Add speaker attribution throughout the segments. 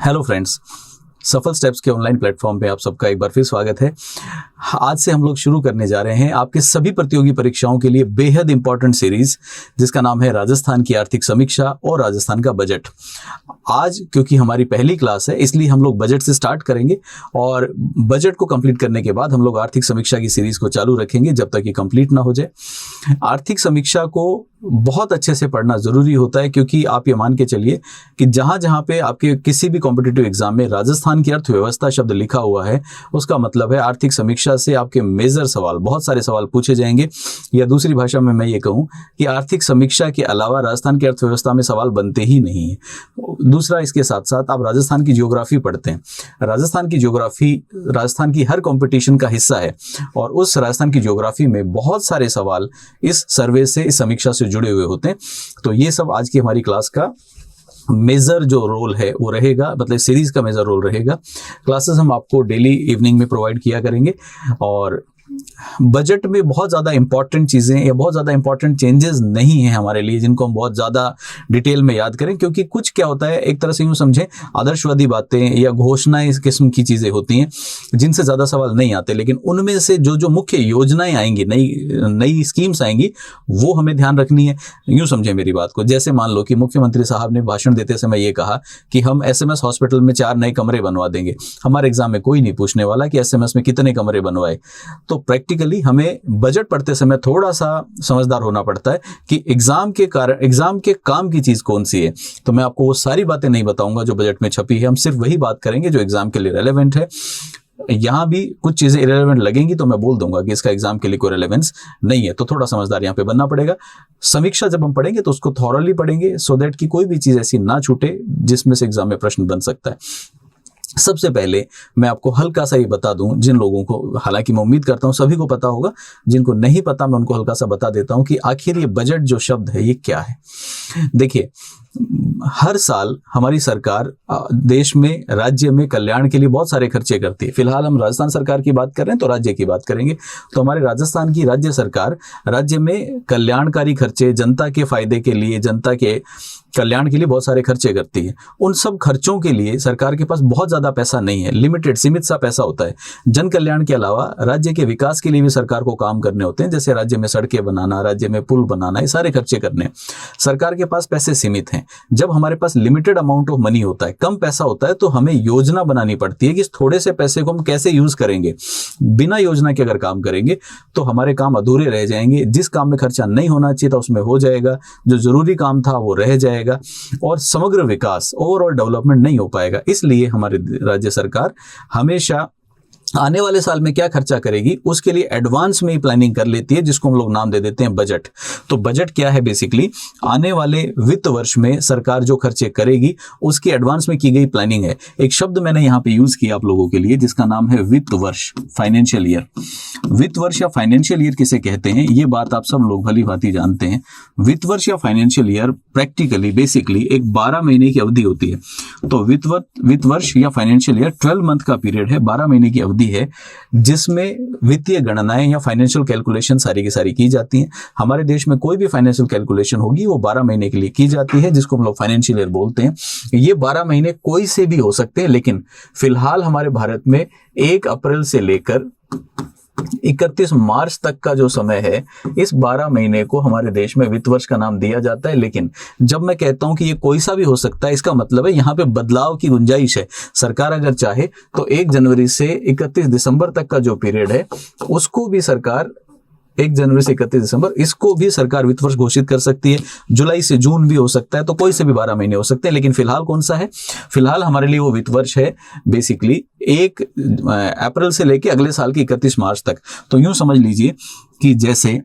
Speaker 1: Hello friends, सफल steps के online platform पे आप सबका एक बार फिर स्वागत है। आज से हम लोग शुरू करने जा रहे हैं आपके सभी प्रतियोगी परीक्षाओं के लिए बेहद इंपॉर्टेंट सीरीज, जिसका नाम है राजस्थान की आर्थिक समीक्षा और राजस्थान का बजट। आज क्योंकि हमारी पहली क्लास है, इसलिए हम लोग बजट से स्टार्ट करेंगे और बजट को कंप्लीट करने के बाद हम लोग आर्थिक समीक्षा की सीरीज को चालू रखेंगे जब तक ये कंप्लीट ना हो जाए। आर्थिक समीक्षा को बहुत अच्छे से पढ़ना जरूरी होता है, क्योंकि आप ये मान के चलिए कि जहां जहां पे आपके किसी भी कॉम्पिटिटिव एग्जाम में राजस्थान की अर्थव्यवस्था शब्द लिखा हुआ है, उसका मतलब है आर्थिक समीक्षा से आपके मेजर सवाल, बहुत सारे सवाल पूछे जाएंगे। या दूसरी भाषा में मैं ये कहूं कि आर्थिक समीक्षा के अलावा राजस्थान की अर्थव्यवस्था में सवाल बनते ही नहीं है। दूसरा, इसके साथ साथ आप राजस्थान की ज्योग्राफी पढ़ते हैं। राजस्थान की ज्योग्राफी राजस्थान की हर कंपटीशन का हिस्सा है और उस राजस्थान की ज्योग्राफी में बहुत सारे सवाल इस सर्वे से, इस समीक्षा से जुड़े हुए होते हैं। तो ये सब आज की हमारी क्लास का मेजर जो रोल है वो रहेगा, मतलब सीरीज का मेजर रोल रहेगा। क्लासेस हम आपको डेली इवनिंग में प्रोवाइड किया करेंगे और बजट में बहुत ज़्यादा इंपॉर्टेंट चीज़ें या बहुत ज़्यादा इंपॉर्टेंट चेंजेस नहीं हैं हमारे लिए जिनको हम बहुत ज़्यादा डिटेल में याद करें, क्योंकि कुछ क्या होता है, एक तरह से यूँ समझें आदर्शवादी बातें या घोषणाएं इस किस्म की चीज़ें होती हैं जिनसे ज़्यादा सवाल नहीं आते, लेकिन उनमें से जो मुख्य योजनाएं आएंगी, नई स्कीम्स आएंगी, वो हमें ध्यान रखनी है। यूँ समझें मेरी बात को, जैसे मान लो कि मुख्यमंत्री साहब ने भाषण देते समय ये कहा कि हम SMS हॉस्पिटल में 4 नए कमरे बनवा देंगे। हमारे एग्जाम में कोई नहीं पूछने वाला कि SMS में कितने कमरे बनवाए। तो प्रैक्टिकली हमें बजट पढ़ते समय थोड़ा सा समझदार होना पड़ता है कि एग्जाम के काम की चीज कौन सी है। तो मैं आपको वो सारी बातें नहीं बताऊंगा जो बजट में छपी है, हम सिर्फ वही बात करेंगे जो एग्जाम के लिए रेलेवेंट है। यहां भी कुछ चीजें इरेलेवेंट लगेंगी तो मैं बोल दूंगा कि इसका एग्जाम के लिए कोई रेलेवेंस नहीं है, तो थोड़ा समझदार यहां पे बनना पड़ेगा। समीक्षा जब हम पढ़ेंगे तो उसको थॉरली पढ़ेंगे, सो दैट कि कोई भी चीज ऐसी ना छूटे जिसमें से एग्जाम में प्रश्न बन सकता है। सबसे पहले मैं आपको हल्का सा ये बता दूं, जिन लोगों को, हालांकि मैं उम्मीद करता हूं सभी को पता होगा, जिनको नहीं पता मैं उनको हल्का सा बता देता हूं कि आखिर ये बजट जो शब्द है ये क्या है। देखिए, हर साल हमारी सरकार देश में, राज्य में कल्याण के लिए बहुत सारे खर्चे करती है। फिलहाल हम राजस्थान सरकार की बात कर रहे हैं तो राज्य की बात करेंगे। तो हमारे राजस्थान की राज्य सरकार राज्य में कल्याणकारी खर्चे, जनता के फायदे के लिए, जनता के कल्याण के लिए बहुत सारे खर्चे करती है। उन सब खर्चों के लिए सरकार के पास बहुत ज्यादा पैसा नहीं है, लिमिटेड, सीमित सा पैसा होता है। जन कल्याण के अलावा राज्य के विकास के लिए भी सरकार को काम करने होते हैं, जैसे राज्य में सड़कें बनाना, राज्य में पुल बनाना, ये सारे खर्चे करने। सरकार के पास पैसे सीमित हैं। जब हमारे पास लिमिटेड अमाउंट ऑफ मनी होता है, कम पैसा होता है, तो हमें योजना बनानी पड़ती है कि इस थोड़े से पैसे को हम कैसे यूज करेंगे। बिना योजना के अगर काम करेंगे तो हमारे काम अधूरे रह जाएंगे। जिस काम में खर्चा नहीं होना चाहिए था उसमें हो जाएगा, जो जरूरी काम था वो रह जाएगा और समग्र विकास, ओवरऑल डेवलपमेंट नहीं हो पाएगा। इसलिए हमारी राज्य सरकार हमेशा आने वाले साल में क्या खर्चा करेगी उसके लिए एडवांस में ही प्लानिंग कर लेती है, जिसको हम लोग नाम दे देते हैं बजट। तो बजट क्या है? बेसिकली आने वाले वित्त वर्ष में सरकार जो खर्चे करेगी उसकी एडवांस में की गई प्लानिंग है। एक शब्द मैंने यहाँ पे यूज किया आप लोगों के लिए जिसका नाम है वित्त वर्ष, फाइनेंशियल ईयर। वित्त वर्ष या फाइनेंशियल ईयर किसे कहते हैं ये बात आप सब लोग भली भांति जानते हैं। वित्त वर्ष या फाइनेंशियल ईयर प्रैक्टिकली बेसिकली एक 12 महीने की अवधि होती है। तो वित्त वर्ष या फाइनेंशियल ईयर 12 मंथ का पीरियड है, 12 महीने की है, जिसमें वित्तीय गणनाएं या फाइनेंशियल कैलकुलेशन सारी की सारी की जाती हैं। हमारे देश में कोई भी फाइनेंशियल कैलकुलेशन होगी वो 12 महीने के लिए की जाती है, जिसको हम लोग फाइनेंशियल ईयर बोलते हैं। ये 12 महीने कोई से भी हो सकते हैं, लेकिन फिलहाल हमारे भारत में 1 अप्रैल से लेकर 31 मार्च तक का जो समय है, इस 12 महीने को हमारे देश में वित्त वर्ष का नाम दिया जाता है। लेकिन जब मैं कहता हूं कि ये कोई सा भी हो सकता है, इसका मतलब है यहाँ पे बदलाव की गुंजाइश है। सरकार अगर चाहे तो 1 जनवरी से 31 दिसंबर तक का जो पीरियड है उसको भी सरकार, 1 जनवरी से 31 दिसंबर, इसको भी सरकार वित्त वर्ष घोषित कर सकती है। जुलाई से जून भी हो सकता है, तो कोई से भी 12 महीने हो सकते हैं। लेकिन फिलहाल कौन सा है? फिलहाल हमारे लिए वो वित्त वर्ष है बेसिकली 1 अप्रैल से लेके अगले साल की 31 मार्च तक। तो यूं समझ लीजिए कि जैसे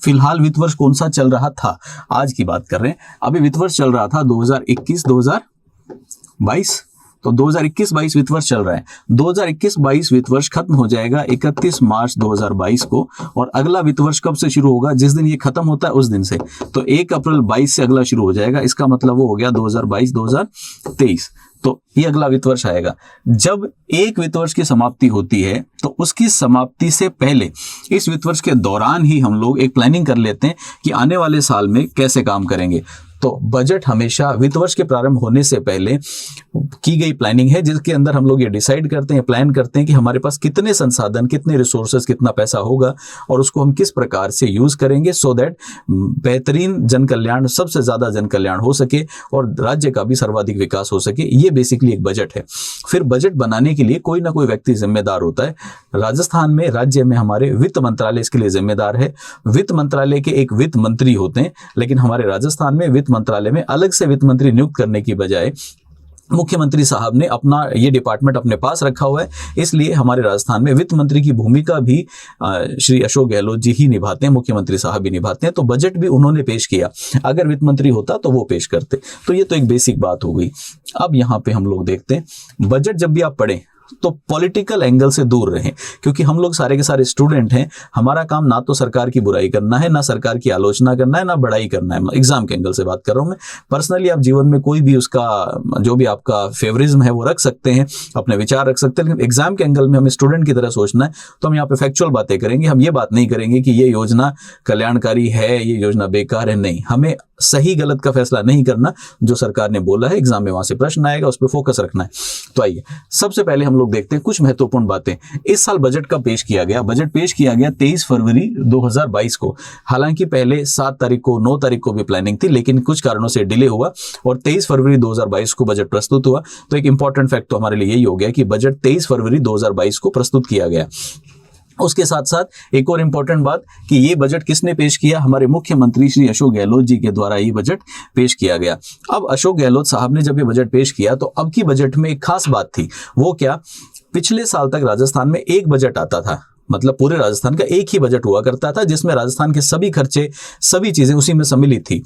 Speaker 1: फिलहाल वित्त वर्ष कौन सा चल रहा था, आज की बात कर रहे हैं, अभी वित्त वर्ष चल रहा था 2021-2022। तो 2021-22 वित्त वर्ष चल रहा है। 2021-22 वित्त वर्ष खत्म हो जाएगा 31 मार्च 2022 को, और अगला वित्त वर्ष कब से शुरू होगा? जिस दिन ये खत्म होता है उस दिन से। तो 1 अप्रैल 22 से अगला शुरू हो जाएगा। इसका मतलब वो हो गया 2022-2023। तो ये अगला वित्त वर्ष आएगा। जब एक वित्त वर्ष की समाप्ति होती है तो उसकी समाप्ति से पहले इस वित्त वर्ष के दौरान ही हम लोग एक प्लानिंग कर लेते हैं कि आने वाले साल में कैसे काम करेंगे। तो बजट हमेशा वित्त वर्ष के प्रारंभ होने से पहले की गई प्लानिंग है, जिसके अंदर हम लोग ये डिसाइड करते हैं, प्लान करते हैं कि हमारे पास कितने संसाधन, कितने रिसोर्सेज, कितना पैसा होगा और उसको हम किस प्रकार से यूज करेंगे सो दैट बेहतरीन जन कल्याण, सबसे ज्यादा जन कल्याण हो सके और राज्य का भी सर्वाधिक विकास हो सके। ये बेसिकली एक बजट है। फिर बजट बनाने के लिए कोई ना कोई व्यक्ति जिम्मेदार होता है। राजस्थान में, राज्य में हमारे वित्त मंत्रालय इसके लिए जिम्मेदार है। वित्त मंत्रालय के एक वित्त मंत्री होते हैं, लेकिन हमारे राजस्थान में वित्त मंत्रालय में अलग से वित्त मंत्री नियुक्त करने की बजाय मुख्यमंत्री साहब ने अपना ये डिपार्टमेंट अपने पास रखा हुआ है। इसलिए हमारे राजस्थान में वित्त मंत्री की भूमिका भी श्री अशोक गहलोत जी ही निभाते हैं, मुख्यमंत्री साहब भी निभाते हैं। तो बजट भी उन्होंने पेश किया। अगर वित्त मंत्री होता तो वो पेश करते। तो ये तो एक बेसिक बात हो गई। अब यहाँ पे हम लोग देखते हैं, बजट जब भी आप पढ़ें तो पॉलिटिकल एंगल से दूर रहें, क्योंकि हम लोग सारे के सारे स्टूडेंट हैं। हमारा काम ना तो सरकार की बुराई करना है, ना सरकार की आलोचना करना है, ना बड़ाई करना है। एग्जाम के एंगल से बात कर रहा हूं मैं। पर्सनली आप जीवन में कोई भी उसका जो भी आपका फेवरिज्म है वो रख सकते हैं, अपने विचार रख सकते हैं, लेकिन एग्जाम के एंगल में हमें स्टूडेंट की तरह सोचना है। तो हम यहाँ पे फैक्चुअल बातें करेंगे। हम ये बात नहीं करेंगे कि ये योजना कल्याणकारी है, ये योजना बेकार है। नहीं, हमें सही गलत का फैसला नहीं करना। जो सरकार ने बोला है, एग्जाम में वहां से प्रश्न आएगा, उस पर फोकस रखना है। तो आइए सबसे पहले हम लोग देखते हैं कुछ महत्वपूर्ण बातें। इस साल बजट कब पेश किया गया? बजट पेश किया गया 23 फरवरी 2022 को। हालांकि पहले 7 तारीख को, 9 तारीख को भी प्लानिंग थी, लेकिन कुछ कारणों से डिले हुआ और 23 फरवरी 2022 को बजट प्रस्तुत हुआ। तो एक इंपॉर्टेंट फैक्ट तो हमारे लिए यही हो गया कि बजट 23 फरवरी 2022 को प्रस्तुत किया गया। उसके साथ साथ एक और इंपॉर्टेंट बात कि ये बजट किसने पेश किया? हमारे मुख्यमंत्री श्री अशोक गहलोत जी के द्वारा ये बजट पेश किया गया। अब अशोक गहलोत साहब ने जब ये बजट पेश किया तो अब की बजट में एक खास बात थी। वो क्या? पिछले साल तक राजस्थान में एक बजट आता था, मतलब पूरे राजस्थान का एक ही बजट हुआ करता था, जिसमें राजस्थान के सभी खर्चे, सभी चीजें उसी में सम्मिलित थी।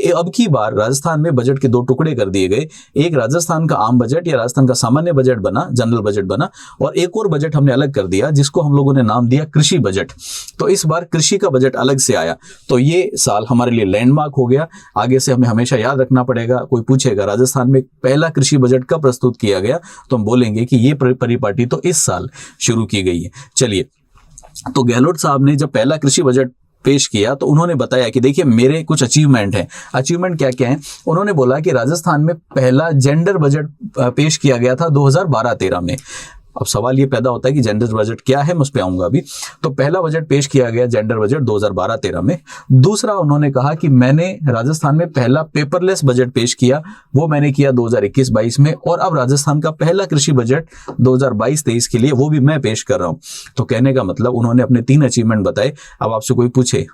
Speaker 1: अब की बार राजस्थान में बजट के 2 टुकड़े कर दिए गए। एक राजस्थान का आम बजट या राजस्थान का सामान्य बजट बना, जनरल बजट बना, और एक और बजट हमने अलग कर दिया जिसको हम लोगों ने नाम दिया कृषि बजट। तो इस बार कृषि का बजट अलग से आया। तो ये साल हमारे लिए लैंडमार्क हो गया। आगे से हमें हमेशा याद रखना पड़ेगा। कोई पूछेगा राजस्थान में पहला कृषि बजट कब प्रस्तुत किया गया, तो हम बोलेंगे कि ये परिपाटी तो इस साल शुरू की गई है। चलिए, तो गहलोत साहब ने जब पहला कृषि बजट पेश किया तो उन्होंने बताया कि देखिए मेरे कुछ अचीवमेंट हैं। अचीवमेंट क्या क्या हैं? उन्होंने बोला कि राजस्थान में पहला जेंडर बजट पेश किया गया था 2012-13 में। अब सवाल ये पैदा होता है कि जेंडर बजट क्या है, मैं उस पर आऊंगा अभी। तो पहला बजट पेश किया गया जेंडर बजट 2012-13 में। दूसरा, उन्होंने कहा कि मैंने राजस्थान में पहला पेपरलेस बजट पेश किया, वो मैंने किया 2021-22 में। और अब राजस्थान का पहला कृषि बजट 2022-23 के लिए वो भी मैं पेश कर रहा हूं। तो कहने का मतलब उन्होंने अपने 3 अचीवमेंट बताए। अब आपसे कोई पूछे,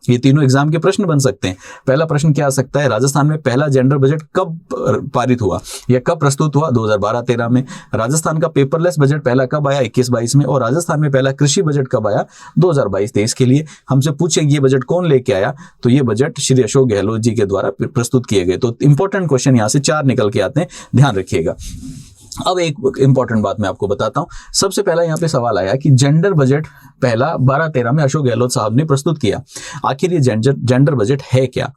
Speaker 1: ये तीनों एग्जाम के प्रश्न बन सकते हैं। पहला प्रश्न क्या आ सकता है? राजस्थान में पहला जेंडर बजट कब पारित हुआ या कब प्रस्तुत हुआ? 2012-13 में। राजस्थान का पेपरलेस बजट पहला कब आया? 21-22 में। और राजस्थान में पहला कृषि बजट कब आया? 2022-23 के लिए। हमसे पूछेंगे ये बजट कौन लेके आया, तो ये बजट श्री अशोक गहलोत जी के द्वारा प्रस्तुत किए गए। तो इंपॉर्टेंट क्वेश्चन यहाँ से 4 निकल के आते हैं, ध्यान रखिएगा। अब एक इंपॉर्टेंट बात मैं आपको बताता हूं। सबसे पहला यहाँ पे सवाल आया कि जेंडर बजट पहला 12-13 में अशोक गहलोत साहब ने प्रस्तुत किया। आखिर ये जेंडर बजट है क्या?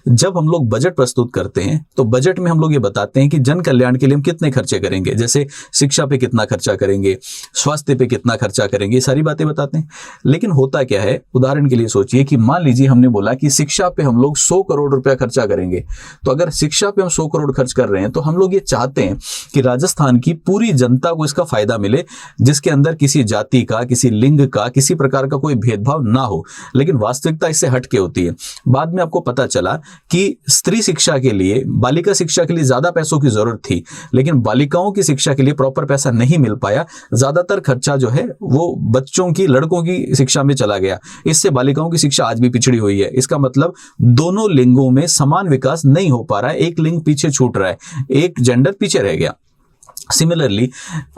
Speaker 1: जब हम लोग बजट प्रस्तुत करते हैं तो बजट में हम लोग ये बताते हैं कि जन कल्याण के लिए हम कितने खर्चे करेंगे, जैसे शिक्षा पे कितना खर्चा करेंगे, स्वास्थ्य पे कितना खर्चा करेंगे, ये सारी बातें बताते हैं। लेकिन होता क्या है, उदाहरण के लिए सोचिए कि मान लीजिए हमने बोला कि शिक्षा पे हम लोग 100 करोड़ रुपया खर्चा करेंगे। तो अगर शिक्षा पे हम 100 करोड़ खर्च कर रहे हैं तो हम लोग ये चाहते हैं कि राजस्थान की पूरी जनता को इसका फायदा मिले, जिसके अंदर किसी जाति का, किसी लिंग का, किसी प्रकार का कोई भेदभाव ना हो। लेकिन वास्तविकता इससे हटके होती है। बाद में आपको पता चला कि स्त्री शिक्षा के लिए, बालिका शिक्षा के लिए ज्यादा पैसों की जरूरत थी, लेकिन बालिकाओं की शिक्षा के लिए प्रॉपर पैसा नहीं मिल पाया। ज्यादातर खर्चा जो है वो बच्चों की, लड़कों की शिक्षा में चला गया। इससे बालिकाओं की शिक्षा आज भी पिछड़ी हुई है। इसका मतलब दोनों लिंगों में समान विकास नहीं हो पा रहा है, एक लिंग पीछे छूट रहा है, एक जेंडर पीछे रह गया। सिमिलरली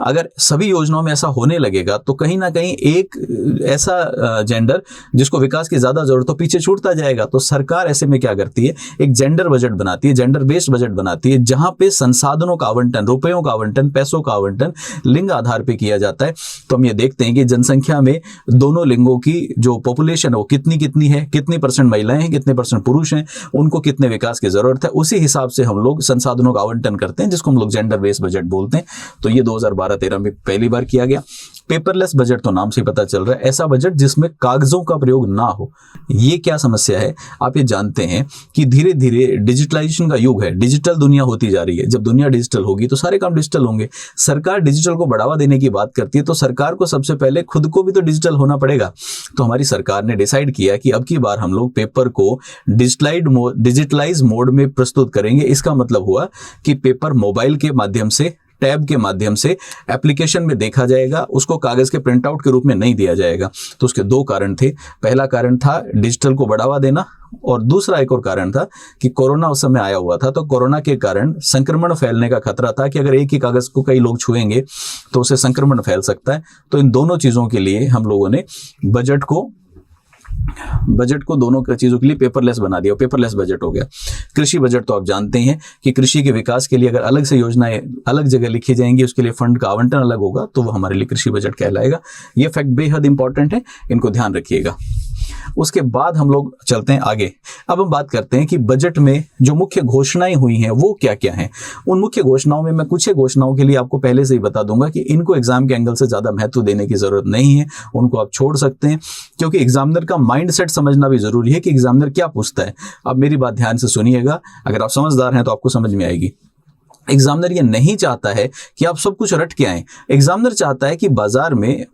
Speaker 1: अगर सभी योजनाओं में ऐसा होने लगेगा तो कहीं ना कहीं एक ऐसा जेंडर जिसको विकास की ज्यादा जरूरत हो पीछे छूटता जाएगा। तो सरकार ऐसे में क्या करती है, एक जेंडर बजट बनाती है, जेंडर बेस्ड बजट बनाती है, जहां पे संसाधनों का आवंटन, रुपयों का आवंटन, पैसों का आवंटन लिंग आधार पे किया जाता है। तो हम ये देखते हैं कि जनसंख्या में दोनों लिंगों की जो पॉपुलेशन है वो कितनी है, कितनी % महिलाएं हैं, कितने % पुरुष हैं, उनको कितने विकास की जरूरत है, उसी हिसाब से हम लोग संसाधनों का आवंटन करते हैं, जिसको हम लोग जेंडर बेस्ड बजट बोलते हैं। हैं, तो ये 2012-13 में पहली बार किया गया। पेपरलेस बजट तो नाम से पता चल रहा है, ऐसा बजट जिसमें कागजों का प्रयोग ना हो। ये क्या समस्या है? आप ये जानते हैं कि धीरे धीरे डिजिटलाइजेशन का युग है, डिजिटल दुनिया होती जा रही है। जब दुनिया डिजिटल होगी तो सारे काम डिजिटल होंगे। सरकार डिजिटल को बढ़ावा देने की बात करती है, तो सरकार को सबसे पहले खुद को भी तो डिजिटल होना पड़ेगा। तो हमारी सरकार ने डिसाइड किया कि अब की बार हम लोग पेपर को डिजिटलाइज मोड में प्रस्तुत करेंगे। इसका मतलब हुआ कि पेपर मोबाइल के माध्यम से, टैब के माध्यम से एप्लीकेशन में देखा जाएगा, उसको कागज के प्रिंट आउट के रूप में नहीं दिया जाएगा। तो उसके दो कारण थे। पहला कारण था डिजिटल को बढ़ावा देना, और दूसरा एक और कारण था कि कोरोना उस समय आया हुआ था। तो कोरोना के कारण संक्रमण फैलने का खतरा था कि अगर एक ही कागज को कई लोग छुएंगे तो उससे संक्रमण फैल सकता है। तो इन दोनों चीजों के लिए हम लोगों ने बजट को दोनों चीजों के लिए पेपरलेस बना दिया, पेपरलेस बजट हो गया। कृषि बजट तो आप जानते हैं कि कृषि के विकास के लिए अगर अलग से योजनाएं अलग जगह लिखी जाएंगी, उसके लिए फंड का आवंटन अलग होगा, तो वो हमारे लिए कृषि बजट कहलाएगा। ये फैक्ट बेहद इंपॉर्टेंट है, इनको ध्यान रखिएगा। उसके बाद हम लोग चलते हैं आगे। अब हम बात करते हैं कि बजट में जो मुख्य घोषणाएं हुई हैं वो क्या क्या हैं। उन मुख्य घोषणाओं में मैं कुछ घोषणाओं के लिए आपको पहले से ही बता दूंगा कि इनको एग्जाम के एंगल से ज्यादा महत्व देने की जरूरत नहीं है, उनको आप छोड़ सकते हैं, क्योंकि एग्जामिनर का माइंडसेट समझना भी जरूरी है कि एग्जामिनर क्या पूछता है। अब मेरी बात ध्यान से सुनिएगा, अगर आप समझदार हैं तो आपको समझ में आएगी। एग्जामिनर ये नहीं चाहता है कि आप सब कुछ रट के आएं। एग्जामिनर चाहता है कि बाजार में,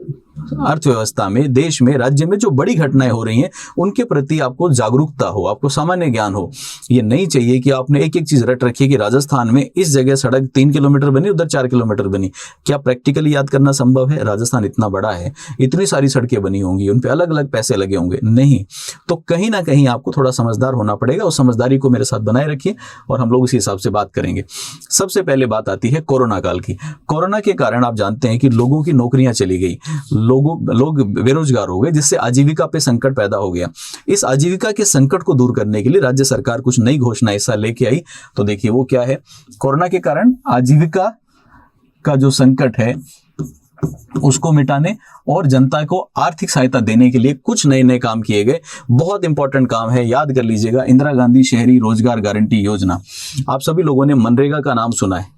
Speaker 1: अर्थव्यवस्था में, देश में, राज्य में जो बड़ी घटनाएं हो रही हैं उनके प्रति आपको जागरूकता हो, आपको सामान्य ज्ञान हो। ये नहीं चाहिए कि आपने एक एक चीज रट रखी कि राजस्थान में इस जगह सड़क 3 किलोमीटर बनी, उधर 4 किलोमीटर बनी। क्या प्रैक्टिकली याद करना संभव है? राजस्थान इतना बड़ा है, इतनी सारी सड़कें बनी होंगी, उन पे अलग अलग पैसे लगे होंगे, नहीं। तो कहीं ना कहीं आपको थोड़ा समझदार होना पड़ेगा। उस समझदारी को मेरे साथ बनाए रखिए और हम लोग उसी हिसाब से बात करेंगे। सबसे पहले बात आती है कोरोना काल की। कोरोना के कारण आप जानते हैं कि लोगों की नौकरियां चली गई, लोग बेरोजगार हो गए, जिससे आजीविका पे संकट पैदा हो गया। इस आजीविका के संकट को दूर करने के लिए राज्य सरकार कुछ नई घोषणाएं इस साल लेके आई। तो देखिए वो क्या है। कोरोना के कारण आजीविका का जो संकट है उसको मिटाने और जनता को आर्थिक सहायता देने के लिए कुछ नए नए काम किए गए। बहुत इंपॉर्टेंट काम है, याद कर लीजिएगा। इंदिरा गांधी शहरी रोजगार गारंटी योजना। आप सभी लोगों ने मनरेगा का नाम सुना है।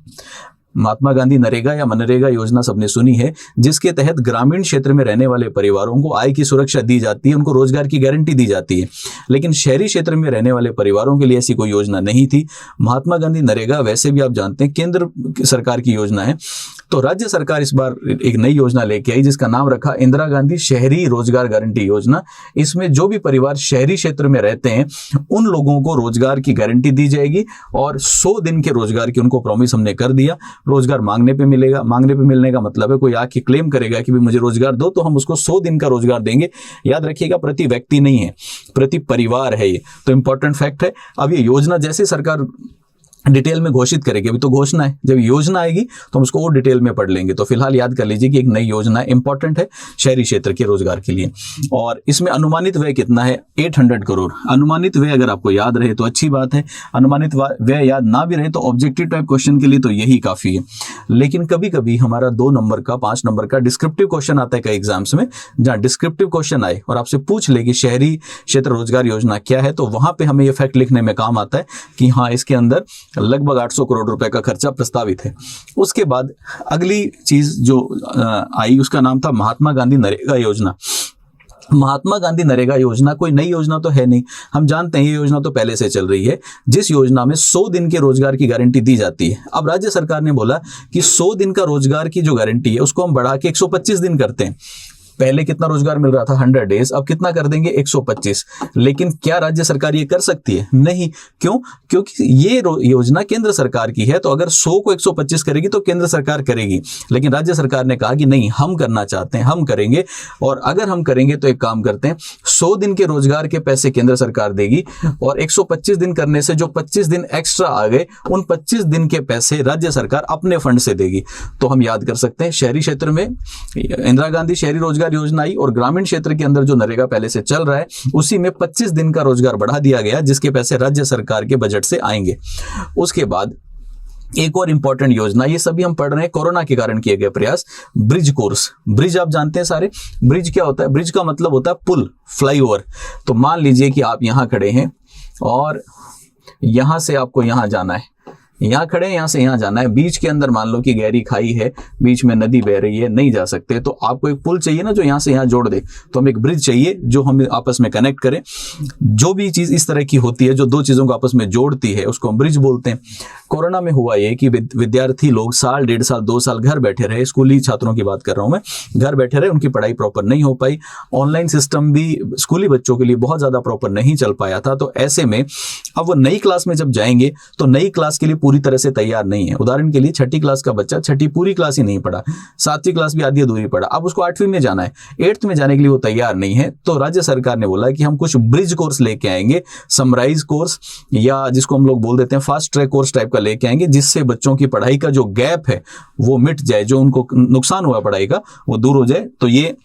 Speaker 1: महात्मा गांधी नरेगा या मनरेगा योजना सबने सुनी है, जिसके तहत ग्रामीण क्षेत्र में रहने वाले परिवारों को आय की सुरक्षा दी जाती है, उनको रोजगार की गारंटी दी जाती है। लेकिन शहरी क्षेत्र में रहने वाले परिवारों के लिए ऐसी कोई योजना नहीं थी। महात्मा गांधी नरेगा वैसे भी आप जानते हैं केंद्र सरकार की योजना है। तो राज्य सरकार इस बार एक नई योजना लेके आई जिसका नाम रखा इंदिरा गांधी शहरी रोजगार गारंटी योजना। इसमें जो भी परिवार शहरी क्षेत्र में रहते हैं उन लोगों को रोजगार की गारंटी दी जाएगी और 100 दिन के रोजगार की उनको प्रॉमिस हमने कर दिया। रोजगार मांगने पे मिलेगा। मांगने पे मिलने का मतलब है कोई आके क्लेम करेगा कि भी मुझे रोजगार दो, तो हम उसको 100 दिन का रोजगार देंगे। याद रखिएगा, प्रति व्यक्ति नहीं है, प्रति परिवार है ये। तो इंपॉर्टेंट फैक्ट है। अब ये योजना जैसे सरकार डिटेल में घोषित करेगी, अभी तो घोषणा है, जब योजना आएगी तो हम उसको और डिटेल में पढ़ लेंगे। तो फिलहाल याद कर लीजिए कि एक नई योजना इंपॉर्टेंट है शहरी क्षेत्र के रोजगार के लिए। और इसमें अनुमानित व्यय कितना है? 800 करोड़। अनुमानित व्यय अगर आपको याद रहे तो अच्छी बात है, अनुमानित व्यय याद ना भी रहे तो ऑब्जेक्टिव टाइप क्वेश्चन के लिए तो यही काफी है। लेकिन कभी कभी हमारा 2 नंबर का, 5 नंबर का डिस्क्रिप्टिव क्वेश्चन आता है कई एग्जाम्स में, जहां डिस्क्रिप्टिव क्वेश्चन आए और आपसे पूछ ले कि शहरी क्षेत्र रोजगार योजना क्या है, तो वहां पे हमें यह फैक्ट लिखने में काम आता है कि हाँ, इसके अंदर लगभग 800 करोड़ रुपए का खर्चा प्रस्तावित है। उसके बाद अगली चीज जो आई उसका नाम था महात्मा गांधी नरेगा योजना। महात्मा गांधी नरेगा योजना कोई नई योजना तो है नहीं, हम जानते हैं ये योजना तो पहले से चल रही है, जिस योजना में 100 दिन के रोजगार की गारंटी दी जाती है। अब राज्य सरकार ने बोला कि 100 दिन का रोजगार की जो गारंटी है उसको हम बढ़ा के 125 दिन करते हैं। पहले कितना रोजगार मिल रहा था? 100 डेज, अब कितना कर देंगे? 125। लेकिन क्या राज्य सरकार ये कर सकती है? नहीं। क्यों? क्योंकि ये योजना केंद्र सरकार की है, तो अगर 100 को 125 करेगी तो केंद्र सरकार करेगी। लेकिन राज्य सरकार ने कहा कि नहीं, हम करना चाहते हैं, हम करेंगे। और अगर हम करेंगे तो एक काम करते हैं, 100 दिन के रोजगार के पैसे केंद्र सरकार देगी और 125 दिन करने से जो 25 दिन एक्स्ट्रा आ गए, उन 25 दिन के पैसे राज्य सरकार अपने फंड से देगी। तो हम याद कर सकते हैं, शहरी क्षेत्र में इंदिरा गांधी शहरी रोजगार योजना आई और ग्रामीण क्षेत्र के अंदर जो नरेगा पहले से चल रहा है उसी में 25 दिन का रोजगार बढ़ा दिया गया, जिसके पैसे राज्य सरकार के बजट से आएंगे। उसके बाद एक और इंपॉर्टेंट योजना, ये सभी हम पढ़ रहे हैं कोरोना के कारण किए गए प्रयास, ब्रिज कोर्स। ब्रिज आप जानते हैं सारे। ब्रिज क्या होता है? ब्रिज का मतलब होता है पुल, फ्लाईओवर। तो मान लीजिए कि आप यहां खड़े हैं और यहां से आपको यहां जाना है, यहाँ खड़े हैं, यहाँ से यहाँ जाना है, बीच के अंदर मान लो कि गहरी खाई है, बीच में नदी बह रही है, नहीं जा सकते, तो आपको एक पुल चाहिए ना जो यहाँ से यहाँ जोड़ दे, तो हमें एक ब्रिज चाहिए जो हमें आपस में कनेक्ट करे। जो भी चीज इस तरह की होती है जो दो चीजों को आपस में जोड़ती है उसको हम ब्रिज बोलते हैं। कोरोना में हुआ ये कि विद्यार्थी लोग साल, 1.5 साल, 2 साल घर बैठे रहे, स्कूली छात्रों की बात कर रहा हूं मैं, घर बैठे रहे, उनकी पढ़ाई प्रॉपर नहीं हो पाई, ऑनलाइन सिस्टम भी स्कूली बच्चों के लिए बहुत ज्यादा प्रॉपर नहीं चल पाया था। तो ऐसे में अब वो नई क्लास में जब जाएंगे तो नई क्लास के लिए पूरी तरह से तैयार नहीं है। उदाहरण के लिए 6ठी क्लास का बच्चा 6ठी पूरी क्लास ही नहीं पढ़ा, 7वीं क्लास भी आधी अधूरी पढ़ा, अब उसको 8वीं में जाना है, 8th में जाने के लिए वो तैयार नहीं है। तो राज्य सरकार ने बोला कि हम कुछ ब्रिज कोर्स लेके आएंगे, समराइज कोर्स या जिसको हम लोग बोल देते हैं फास्ट ट्रैक कोर्स टाइप का लेके आएंगे, जिससे बच्चों की पढ़ाई का जो गैप है वो मिट जाए, जो उनको नुकसान हुआ पढ़ाई का वो दूर हो जाए। तो ये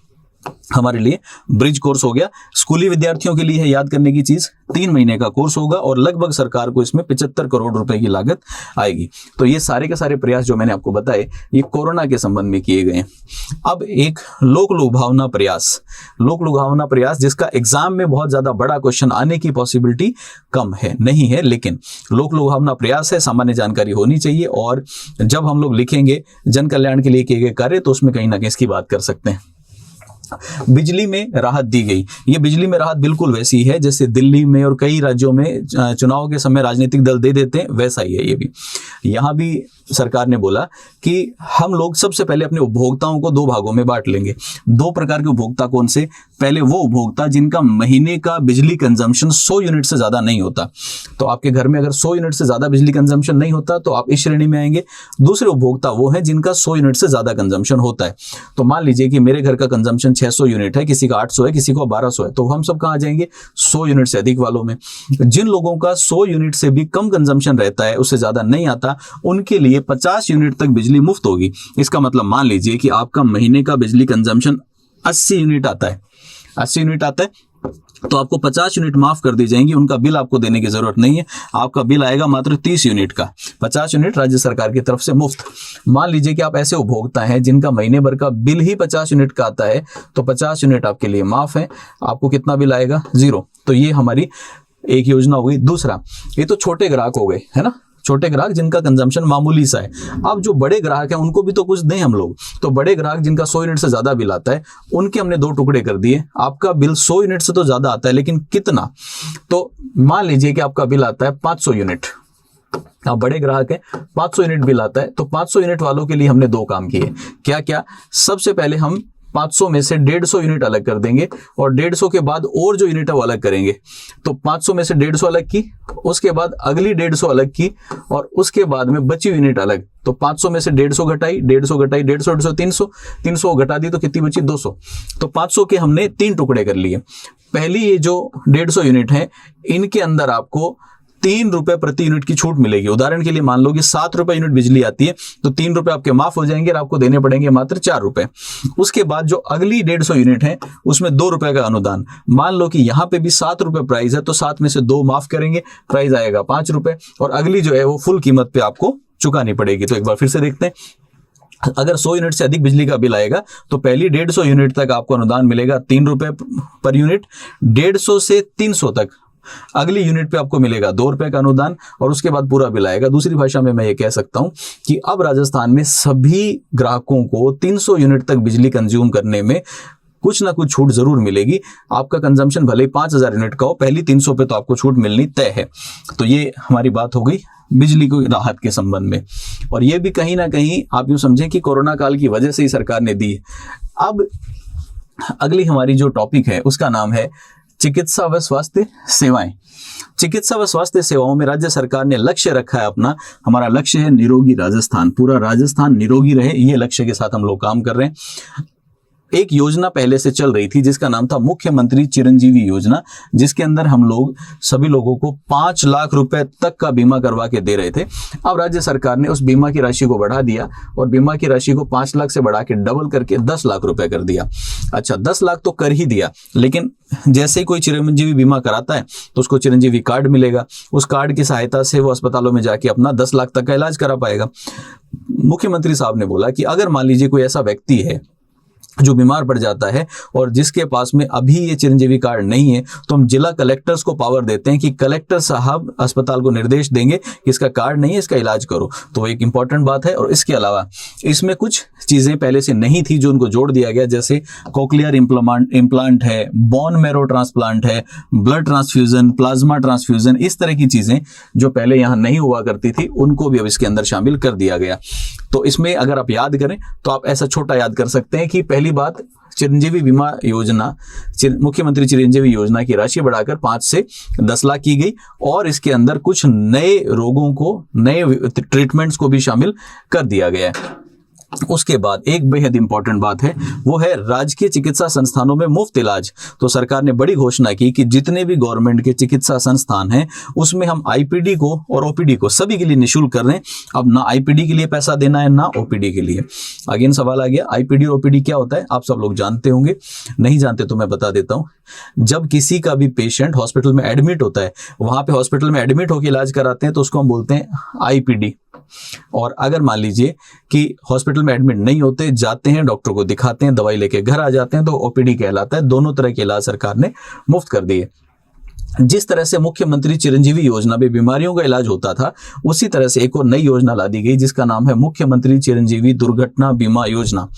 Speaker 1: हमारे लिए ब्रिज कोर्स हो गया। स्कूली विद्यार्थियों के लिए है याद करने की चीज, 3 महीने का कोर्स होगा और लगभग सरकार को इसमें 75 करोड़ रुपए की लागत आएगी। तो ये सारे के सारे प्रयास जो मैंने आपको बताए ये कोरोना के संबंध में किए गए हैं। अब एक लोक लुभावना प्रयास जिसका एग्जाम में बहुत ज्यादा बड़ा क्वेश्चन आने की पॉसिबिलिटी कम है, नहीं है, लेकिन लोक लुभावना प्रयास है, सामान्य जानकारी होनी चाहिए, और जब हम लोग लिखेंगे जन कल्याण के लिए किए गए कार्य तो उसमें कहीं ना कहीं इसकी बात कर सकते हैं। बिजली में राहत दी गई, ये बिजली में राहत बिल्कुल वैसी है जैसे दिल्ली में और कई राज्यों में चुनाव के समय राजनीतिक दल दे देते हैं, वैसा ही है ये भी। यहाँ भी सरकार ने बोला कि हम लोग सबसे पहले अपने उपभोक्ताओं को 2 भागों में बांट लेंगे। 2 प्रकार के उपभोक्ता कौन से? पहले वो उपभोक्ता जिनका महीने का बिजली कंजम्पशन 100 यूनिट से ज्यादा नहीं होता, तो आपके घर में अगर 100 यूनिट से ज्यादा बिजली कंजम्पशन नहीं होता तो आप इस श्रेणी में आएंगे। दूसरे उपभोक्ता वो है जिनका 100 यूनिट से ज्यादा कंजम्पशन होता है। तो मान लीजिए कि मेरे घर का कंजम्पशन 600 यूनिट है, किसी का 800 है, किसी को 1200 है, तो हम सब कहाँ जाएंगे? 100 यूनिट से अधिक वालों में। जिन लोगों का 100 यूनिट से भी कम कंजम्पशन रहता है, उससे ज्यादा नहीं आता, उनके लिए 50 यूनिट तक बिजली मुफ्त होगी। इसका मतलब मान लीजिए कि आपका महीने का बिजली कंजम्पशन 80 यूनिट आता है, 80 यूनिट आता है, तो आपको 50 यूनिट माफ कर दी जाएंगी, उनका बिल आपको देने की जरूरत नहीं है। आपका बिल आएगा मात्र 30 यूनिट का, 50 यूनिट राज्य सरकार की तरफ से मुफ्त। मान लीजिए कि आप ऐसे उपभोक्ता हैं जिनका महीने भर का बिल ही 50 यूनिट का आता है, तो 50 यूनिट आपके लिए माफ है। आपको कितना बिल आएगा? 0। तो ये हमारी एक योजना हो गई। दूसरा, ये तो छोटे ग्राहक हो गए, है ना, छोटे ग्राहक जिनका कंजम्पशन मामूली सा है। अब जो बड़े ग्राहक हैं उनको भी तो कुछ दें हम लोग। तो बड़े ग्राहक जिनका 100 यूनिट से ज्यादा बिल आता है उनके हमने 2 टुकड़े कर दिए। आपका बिल 100 यूनिट से तो ज्यादा आता है, लेकिन कितना? तो मान लीजिए कि आपका बिल आता है 500 यूनिट, आप बड़े ग्राहक हैं, 500 यूनिट बिल आता है, तो 500 यूनिट वालों के लिए हमने 2 काम किए। क्या क्या? सबसे पहले हम 500 में से 150 यूनिट अलग कर देंगे और 150 के बाद और जो यूनिट है वो अलग करेंगे। तो 500 में से 150 अलग की, उसके बाद अगली 150 अलग की और उसके बाद में बची यूनिट अलग। तो 500 में से 150 घटाई, 150 घटाई, 150, 300, 300 घटा दी तो कितनी बची? 200। तो 500 के हमने 3 टुकड़े कर लिए। पहली ये जो 150 यूनिट है इनके अंदर आपको 3 रुपए प्रति यूनिट की छूट मिलेगी। उदाहरण के लिए मान लो कि 7 रुपए यूनिट बिजली आती है, तो 3 रुपए आपके माफ हो जाएंगे और आपको देने पड़ेंगे मात्र 4 रुपए। उसके बाद जो अगली 150 यूनिट है उसमें 2 रुपए का अनुदान। मान लो कि यहाँ पे भी 7 रुपए प्राइस है, तो 7 में से 2 माफ करेंगे, प्राइस आएगा 5 रुपए और अगली जो है वो फुल कीमत पे आपको चुकानी पड़ेगी। तो एक बार फिर से देखते हैं, अगर 100 यूनिट से अधिक बिजली का बिल आएगा तो पहली 150 यूनिट तक आपको अनुदान मिलेगा 3 रुपए पर यूनिट, 150 से 300 तक अगली यूनिट पे आपको मिलेगा 2 रुपए का अनुदान और उसके बाद पूरा बिल आएगा। दूसरी भाषा में मैं ये कह सकता हूं कि अब राजस्थान में सभी ग्राहकों को 300 यूनिट तक बिजली कंज्यूम करने में कुछ ना कुछ छूट जरूर मिलेगी। आपका कंजम्पशन भले ही 5000 यूनिट का हो, पहली 300 पे तो आपको छूट मिलनी तय है। तो ये हमारी बात हो गई बिजली को राहत के संबंध में, और ये भी कहीं ना कहीं आप यूं समझें कि कोरोना काल की वजह से ही सरकार ने दी। अब अगली हमारी जो टॉपिक है उसका नाम है चिकित्सा व स्वास्थ्य सेवाएं। चिकित्सा व स्वास्थ्य सेवाओं में राज्य सरकार ने लक्ष्य रखा है अपना, हमारा लक्ष्य है निरोगी राजस्थान, पूरा राजस्थान निरोगी रहे, ये लक्ष्य के साथ हम लोग काम कर रहे हैं। एक योजना पहले से चल रही थी जिसका नाम था मुख्यमंत्री चिरंजीवी योजना, जिसके अंदर हम लोग सभी लोगों को 5 लाख रुपए तक का बीमा करवा के दे रहे थे। अब राज्य सरकार ने उस बीमा की राशि को बढ़ा दिया और बीमा की राशि को 5 लाख से बढ़ा के डबल करके 10 लाख रुपए कर दिया। अच्छा, 10 लाख तो कर ही दिया, लेकिन जैसे ही कोई चिरंजीवी बीमा कराता है तो उसको चिरंजीवी कार्ड मिलेगा। उस कार्ड की सहायता से वो अस्पतालों में जाके अपना 10 लाख तक का इलाज करा पाएगा। मुख्यमंत्री साहब ने बोला कि अगर मान लीजिए कोई ऐसा व्यक्ति है जो बीमार पड़ जाता है और जिसके पास में अभी ये चिरंजीवी कार्ड नहीं है, तो हम जिला कलेक्टर्स को पावर देते हैं कि कलेक्टर साहब अस्पताल को निर्देश देंगे कि इसका कार्ड नहीं है, इसका इलाज करो। तो एक इंपॉर्टेंट बात है। और इसके अलावा इसमें कुछ चीज़ें पहले से नहीं थी जो उनको जोड़ दिया गया, जैसे कोक्लियर इम्प्लांट है, बोन मैरो ट्रांसप्लांट है, ब्लड ट्रांसफ्यूजन, प्लाज्मा ट्रांसफ्यूजन, इस तरह की चीज़ें जो पहले यहाँ नहीं हुआ करती थी उनको भी अब इसके अंदर शामिल कर दिया गया। तो इसमें अगर आप याद करें तो आप ऐसा छोटा याद कर सकते हैं कि पहली बात, चिरंजीवी बीमा योजना, मुख्यमंत्री चिरंजीवी योजना की राशि बढ़ाकर 5 से 10 लाख की गई और इसके अंदर कुछ नए रोगों को, नए ट्रीटमेंट्स को भी शामिल कर दिया गया है। उसके बाद एक बेहद इंपॉर्टेंट बात है, वो है राजकीय चिकित्सा संस्थानों में मुफ्त इलाज। तो सरकार ने बड़ी घोषणा की कि जितने भी गवर्नमेंट के चिकित्सा संस्थान हैं उसमें हम आईपीडी को और ओपीडी को सभी के लिए निःशुल्क कर रहे हैं। अब ना आईपीडी के लिए पैसा देना है ना ओपीडी के लिए। अगेन सवाल आ गया, आईपीडी और ओपीडी क्या होता है? आप सब लोग जानते होंगे, नहीं जानते तो मैं बता देता हूँ। जब किसी का भी पेशेंट हॉस्पिटल में एडमिट होता है, वहां पे हॉस्पिटल में एडमिट होकर इलाज कराते हैं तो उसको हम बोलते हैं आईपीडी। और अगर मान लीजिए कि हॉस्पिटल में एडमिट नहीं होते, जाते हैं, डॉक्टर को दिखाते हैं, दवाई लेके घर आ जाते हैं, तो ओपीडी कहलाता है। दोनों तरह के इलाज सरकार ने मुफ्त कर दिए। जिस तरह से मुख्यमंत्री चिरंजीवी योजना में बीमारियों का इलाज होता था, उसी तरह से एक और नई योजना ला दी गई जिसका नाम है मुख्यमंत्री चिरंजीवी दुर्घटना बीमा योजना।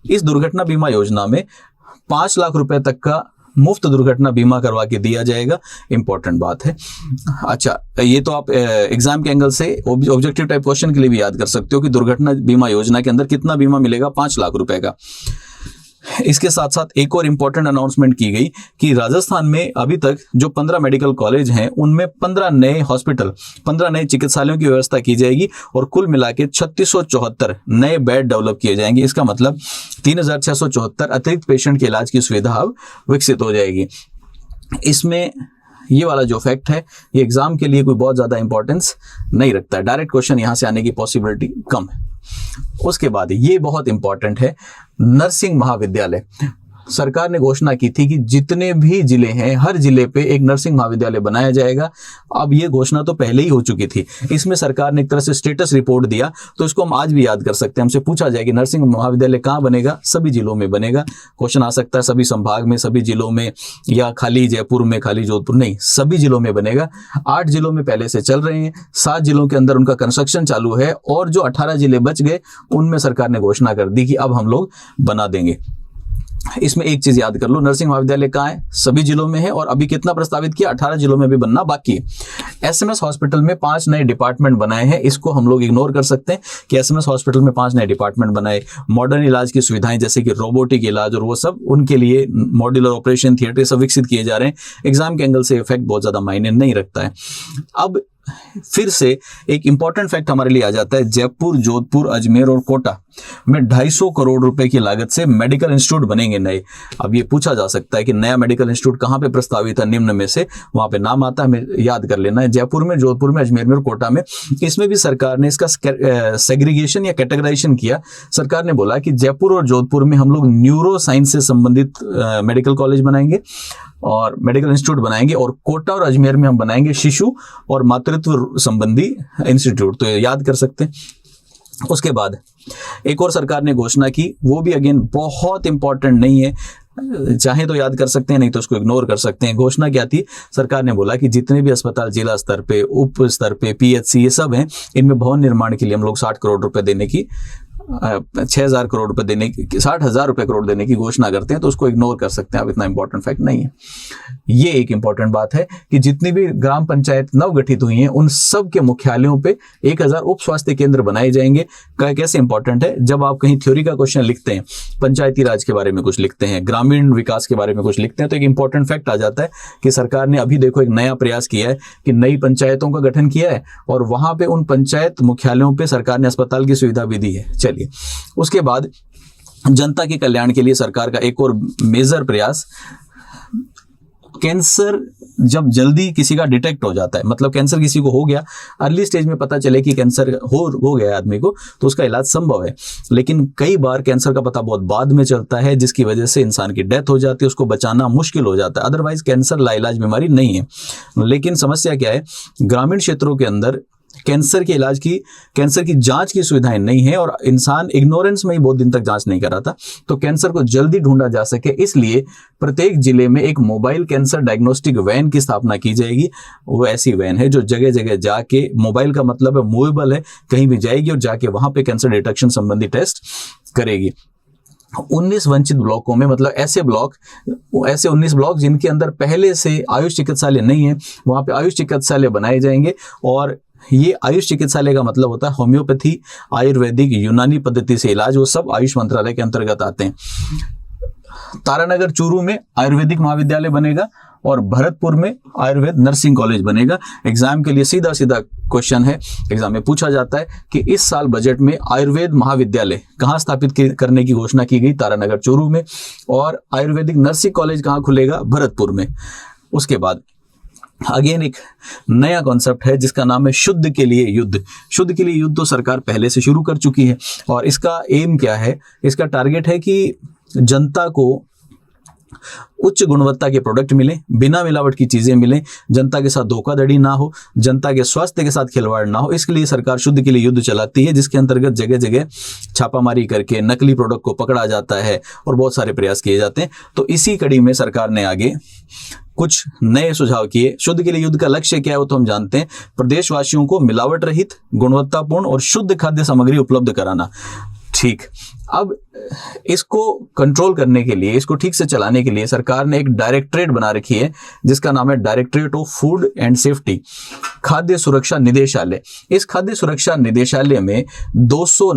Speaker 1: इस दुर्घटना बीमा योजना में 5 लाख रुपए तक का मुफ्त दुर्घटना बीमा करवा के दिया जाएगा। इंपॉर्टेंट बात है। अच्छा, ये तो आप एग्जाम के एंगल से ऑब्जेक्टिव टाइप क्वेश्चन के लिए भी याद कर सकते हो कि दुर्घटना बीमा योजना के अंदर कितना बीमा मिलेगा? 5 लाख रुपए का। इसके साथ साथ एक और इंपॉर्टेंट अनाउंसमेंट की गई कि राजस्थान में अभी तक जो 15 मेडिकल कॉलेज हैं उनमें 15 नए हॉस्पिटल, 15 नए चिकित्सालयों की व्यवस्था की जाएगी और कुल मिला के 3674 नए बेड डेवलप किए जाएंगे। इसका मतलब 3674 अतिरिक्त पेशेंट के इलाज की सुविधा अब विकसित हो जाएगी। इसमें ये वाला जो फैक्ट है ये एग्जाम के लिए कोई बहुत ज्यादा इंपॉर्टेंस नहीं रखता है, डायरेक्ट क्वेश्चन यहां से आने की पॉसिबिलिटी कम है। उसके बाद ये बहुत इंपॉर्टेंट है, नर्सिंग महाविद्यालय। सरकार ने घोषणा की थी कि जितने भी जिले हैं हर जिले पे एक नर्सिंग महाविद्यालय बनाया जाएगा। अब ये घोषणा तो पहले ही हो चुकी थी, इसमें सरकार ने एक तरह से स्टेटस रिपोर्ट दिया, तो इसको हम आज भी याद कर सकते हैं। हमसे पूछा जाए कि नर्सिंग महाविद्यालय कहाँ बनेगा? सभी जिलों में बनेगा। क्वेश्चन आ सकता है सभी संभाग में, सभी जिलों में, या खाली जयपुर में, खाली जोधपुर, नहीं, सभी जिलों में बनेगा। 8 जिलों में पहले से चल रहे हैं, 7 जिलों के अंदर उनका कंस्ट्रक्शन चालू है और जो 18 जिले बच गए उनमें सरकार ने घोषणा कर दी कि अब हम लोग बना देंगे। इसमें एक चीज याद कर लो, नर्सिंग महाविद्यालय कहाँ है? सभी जिलों में है। और अभी कितना प्रस्तावित किया? 18 जिलों में भी बनना बाकी है। एसएमएस हॉस्पिटल में 5 नए डिपार्टमेंट बनाए हैं। इसको हम लोग इग्नोर कर सकते हैं कि एसएमएस हॉस्पिटल में 5 नए डिपार्टमेंट बनाए। मॉडर्न इलाज की सुविधाएं जैसे कि रोबोटिक इलाज और वो सब, उनके लिए मॉड्यूलर ऑपरेशन थिएटर सब विकसित किए जा रहे हैं। एग्जाम के एंगल से इफेक्ट बहुत ज्यादा मायने नहीं रखता है। अब फिर से एक इंपॉर्टेंट फैक्ट हमारे लिए आ जाता है, जयपुर, जोधपुर, अजमेर और कोटा में 250 करोड़ रुपए की लागत से मेडिकल इंस्टीट्यूट बनेंगे नए। अब ये पूछा जा सकता है कि नया मेडिकल इंस्टीट्यूट कहां पे प्रस्तावित है? निम्न में से वहां पे नाम आता है, हमें याद कर लेना है। जयपुर में, जोधपुर में, अजमेर में और कोटा में। इसमें भी सरकार ने इसका सेग्रीगेशन या कैटेगराइजेशन किया। सरकार ने बोला कि जयपुर और जोधपुर में हम लोग न्यूरो साइंस से संबंधित मेडिकल कॉलेज बनाएंगे और मेडिकल इंस्टीट्यूट बनाएंगे, और कोटा और अजमेर में हम बनाएंगे शिशु और मातृत्व संबंधी इंस्टीट्यूट। तो याद कर सकते हैं। उसके बाद एक और सरकार ने घोषणा की, वो भी अगेन बहुत इंपॉर्टेंट नहीं है, चाहे तो याद कर सकते हैं, नहीं तो उसको इग्नोर कर सकते हैं। घोषणा क्या थी? सरकार ने बोला कि जितने भी अस्पताल जिला स्तर पे, उप स्तर पे, पीएचसी, ये सब हैं, इनमें भवन निर्माण के लिए हम लोग 60 करोड़ रुपए देने की 6,000 करोड़ रुपए देने की 60,000 रुपए करोड़ देने की घोषणा करते हैं, तो उसको इग्नोर कर सकते हैं। अब इतना इंपॉर्टेंट फैक्ट नहीं है। ये एक इंपॉर्टेंट बात है कि जितनी भी ग्राम पंचायत नवगठित हुई हैं उन सब के मुख्यालयों पे 1000 उप स्वास्थ्य केंद्र बनाए जाएंगे। कैसे इंपॉर्टेंट है? जब आप कहीं थ्योरी का क्वेश्चन लिखते हैं, पंचायती राज के बारे में कुछ लिखते हैं, ग्रामीण विकास के बारे में कुछ लिखते हैं, तो एक इंपॉर्टेंट फैक्ट आ जाता है कि सरकार ने अभी देखो एक नया प्रयास किया है कि नई पंचायतों का गठन किया है और वहां पे उन पंचायत मुख्यालयों पे सरकार ने अस्पताल की सुविधा भी दी है। चलिए, उसके बाद जनता के कल्याण के लिए सरकार का एक और मेजर प्रयास, कैंसर जब जल्दी किसी का डिटेक्ट हो जाता है, मतलब कैंसर किसी को हो गया, अर्ली स्टेज में पता चले कि कैंसर हो गया आदमी को, तो उसका इलाज संभव है। लेकिन कई बार कैंसर का पता बहुत बाद में चलता है, जिसकी वजह से इंसान की डेथ हो जाती है, उसको बचाना मुश्किल हो जाता है। अदरवाइज कैंसर लाइलाज बीमारी नहीं है। लेकिन समस्या क्या है? ग्रामीण क्षेत्रों के अंदर कैंसर के इलाज की, कैंसर की जांच की सुविधाएं नहीं है और इंसान इग्नोरेंस में ही बहुत दिन तक जांच नहीं कर रहा था, तो कैंसर को जल्दी ढूंढा जा सके इसलिए प्रत्येक जिले में एक मोबाइल कैंसर डायग्नोस्टिक वैन की स्थापना की जाएगी। वो ऐसी वैन है जो जगह जगह जाके, मोबाइल का मतलब है मूवेबल है, कहीं भी जाएगी और जाके वहां पे कैंसर डिटेक्शन संबंधी टेस्ट करेगी। 19 वंचित ब्लॉकों में, मतलब ऐसे 19 ब्लॉक जिनके अंदर पहले से आयुष चिकित्सालय नहीं है, वहां पे आयुष चिकित्सालय बनाए जाएंगे। और ये आयुष चिकित्सालय का मतलब होता है होम्योपैथी, आयुर्वेदिक, यूनानी पद्धति से इलाज, वो सब आयुष मंत्रालय के अंतर्गत आते हैं। तारानगर चूरू में आयुर्वेदिक महाविद्यालय बनेगा और भरतपुर में आयुर्वेद नर्सिंग कॉलेज बनेगा। एग्जाम के लिए सीधा सीधा क्वेश्चन है, एग्जाम में पूछा जाता है कि इस साल बजट में आयुर्वेद महाविद्यालय कहाँ स्थापित करने की घोषणा की गई? तारानगर चूरू में। और आयुर्वेदिक नर्सिंग कॉलेज कहाँ खुलेगा? भरतपुर में। उसके बाद अगेन एक नया कॉन्सेप्ट है जिसका नाम है शुद्ध के लिए युद्ध। शुद्ध के लिए युद्ध तो सरकार पहले से शुरू कर चुकी है और इसका एम क्या है? इसका टारगेट है कि जनता को उच्च गुणवत्ता के प्रोडक्ट मिले, बिना मिलावट की चीजें मिलें, जनता के साथ धोखाधड़ी ना हो, जनता के स्वास्थ्य के साथ खिलवाड़ ना हो। इसके लिए सरकार शुद्ध के लिए युद्ध चलाती है, जिसके अंतर्गत जगह जगह छापामारी करके नकली प्रोडक्ट को पकड़ा जाता है और बहुत सारे प्रयास किए जाते हैं। तो इसी कड़ी में सरकार ने आगे कुछ नए सुझाव किए। शुद्ध के लिए युद्ध का लक्ष्य क्या है वो तो हम जानते हैं, प्रदेशवासियों को मिलावट रहित, गुणवत्तापूर्ण और शुद्ध खाद्य सामग्री उपलब्ध कराना। ठीक, अब इसको कंट्रोल करने के लिए, इसको ठीक से चलाने के लिए सरकार ने एक डायरेक्टरेट बना रखी है जिसका नाम है directorate of food and safety, खाद्य सुरक्षा निदेशालय। इस खाद्य सुरक्षा निदेशालय में 200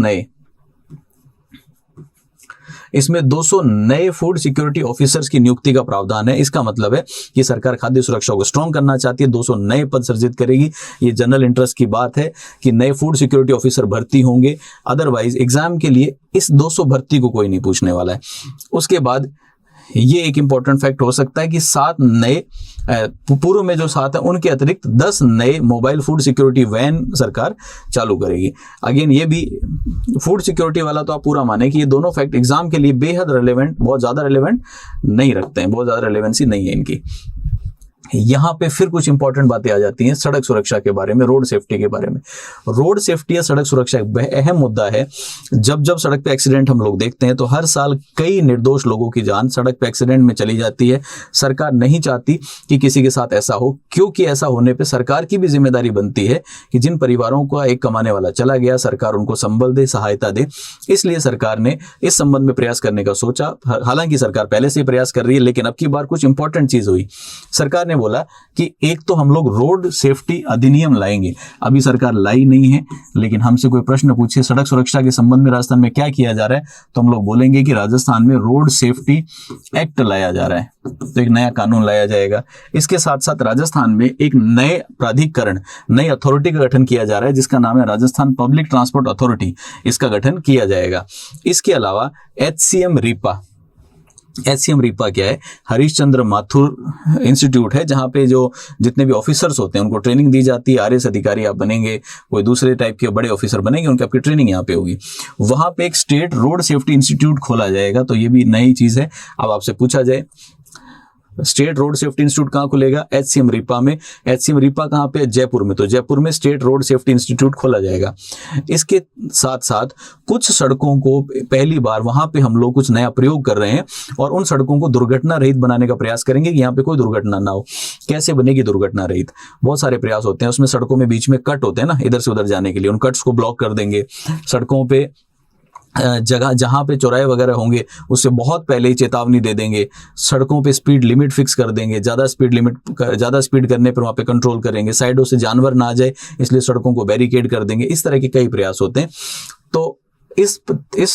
Speaker 1: नए फूड सिक्योरिटी ऑफिसर्स की नियुक्ति का प्रावधान है। इसका मतलब है कि सरकार खाद्य सुरक्षा को स्ट्रॉन्ग करना चाहती है, 200 नए पद सृजित करेगी। ये जनरल इंटरेस्ट की बात है कि नए फूड सिक्योरिटी ऑफिसर भर्ती होंगे, अदरवाइज एग्जाम के लिए इस 200 भर्ती को कोई नहीं पूछने वाला है। उसके बाद ये एक इंपॉर्टेंट फैक्ट हो सकता है कि 7 नए, पूर्व में जो 7 है उनके अतिरिक्त 10 नए मोबाइल फूड सिक्योरिटी वैन सरकार चालू करेगी। अगेन ये भी फूड सिक्योरिटी वाला तो आप पूरा माने कि ये दोनों फैक्ट एग्जाम के लिए बेहद रेलेवेंट, बहुत ज्यादा रेलेवेंट नहीं रखते हैं, बहुत ज्यादा रेलेवेंसी नहीं है इनकी। यहाँ पे फिर कुछ इंपॉर्टेंट बातें आ जाती हैं सड़क सुरक्षा के बारे में, रोड सेफ्टी के बारे में। रोड सेफ्टी या सड़क सुरक्षा एक अहम मुद्दा है। जब जब सड़क पे एक्सीडेंट हम लोग देखते हैं तो हर साल कई निर्दोष लोगों की जान सड़क पे एक्सीडेंट में चली जाती है। सरकार नहीं चाहती कि किसी के साथ ऐसा हो, क्योंकि ऐसा होने पे सरकार की भी जिम्मेदारी बनती है कि जिन परिवारों का एक कमाने वाला चला गया, सरकार उनको संबल दे, सहायता दे। इसलिए सरकार ने इस संबंध में प्रयास करने का सोचा। हालांकि सरकार पहले से ही प्रयास कर रही है, लेकिन अब की बार कुछ इंपॉर्टेंट चीज हुई। सरकार ने बोला कि एक तो हम लोग रोड सेफ्टी अधिनियम लाएंगे। अभी सरकार लाई नहीं है, लेकिन हमसे कोई प्रश्न पूछे सड़क सुरक्षा के संबंध में राजस्थान में क्या किया जा रहा है, तो हम लोग बोलेंगे कि राजस्थान में रोड सेफ्टी एक्ट लाया जा रहा है, तो एक नया कानून लाया जाएगा। इसके साथ साथ राजस्थान में एक नए प्राधिकरण, नई अथॉरिटी का गठन किया जा रहा है जिसका नाम है राजस्थान पब्लिक ट्रांसपोर्ट अथॉरिटी। इसका गठन किया जाएगा। इसके अलावा HCM रीपा क्या है? हरीशचंद्र माथुर इंस्टीट्यूट है, जहां पे जो जितने भी ऑफिसर्स होते हैं उनको ट्रेनिंग दी जाती है। RS अधिकारी आप बनेंगे, कोई दूसरे टाइप के बड़े ऑफिसर बनेंगे, उनकी आपकी ट्रेनिंग यहाँ पे होगी। वहां पे एक स्टेट रोड सेफ्टी इंस्टीट्यूट खोला जाएगा, तो ये भी नई चीज है। अब आपसे पूछा जाए स्टेट रोड सेफ्टी इंस्टीट्यूट कहाँ खुलेगा? HCM रीपा में। HCM रीपा कहाँ पे? जयपुर में। तो जयपुर में स्टेट रोड सेफ्टी इंस्टीट्यूट खोला जाएगा। इसके साथ साथ कुछ सड़कों को पहली बार वहां पे हम लोग कुछ नया प्रयोग कर रहे हैं और उन सड़कों को दुर्घटना रहित बनाने का प्रयास करेंगे कि यहाँ पे कोई दुर्घटना ना हो। कैसे बनेगी दुर्घटना रहित? बहुत सारे प्रयास होते हैं उसमें। सड़कों में बीच में कट होते हैं ना, इधर से उधर जाने के लिए, उन कट्स को ब्लॉक कर देंगे। सड़कों पे जगह जहां पे चौराहे वगैरह होंगे उससे बहुत पहले ही चेतावनी दे देंगे। सड़कों पे स्पीड लिमिट फिक्स कर देंगे, ज्यादा स्पीड करने पर वहां पे कंट्रोल करेंगे। साइडों से जानवर ना आ जाए इसलिए सड़कों को बैरिकेड कर देंगे। इस तरह के कई प्रयास होते हैं। तो इस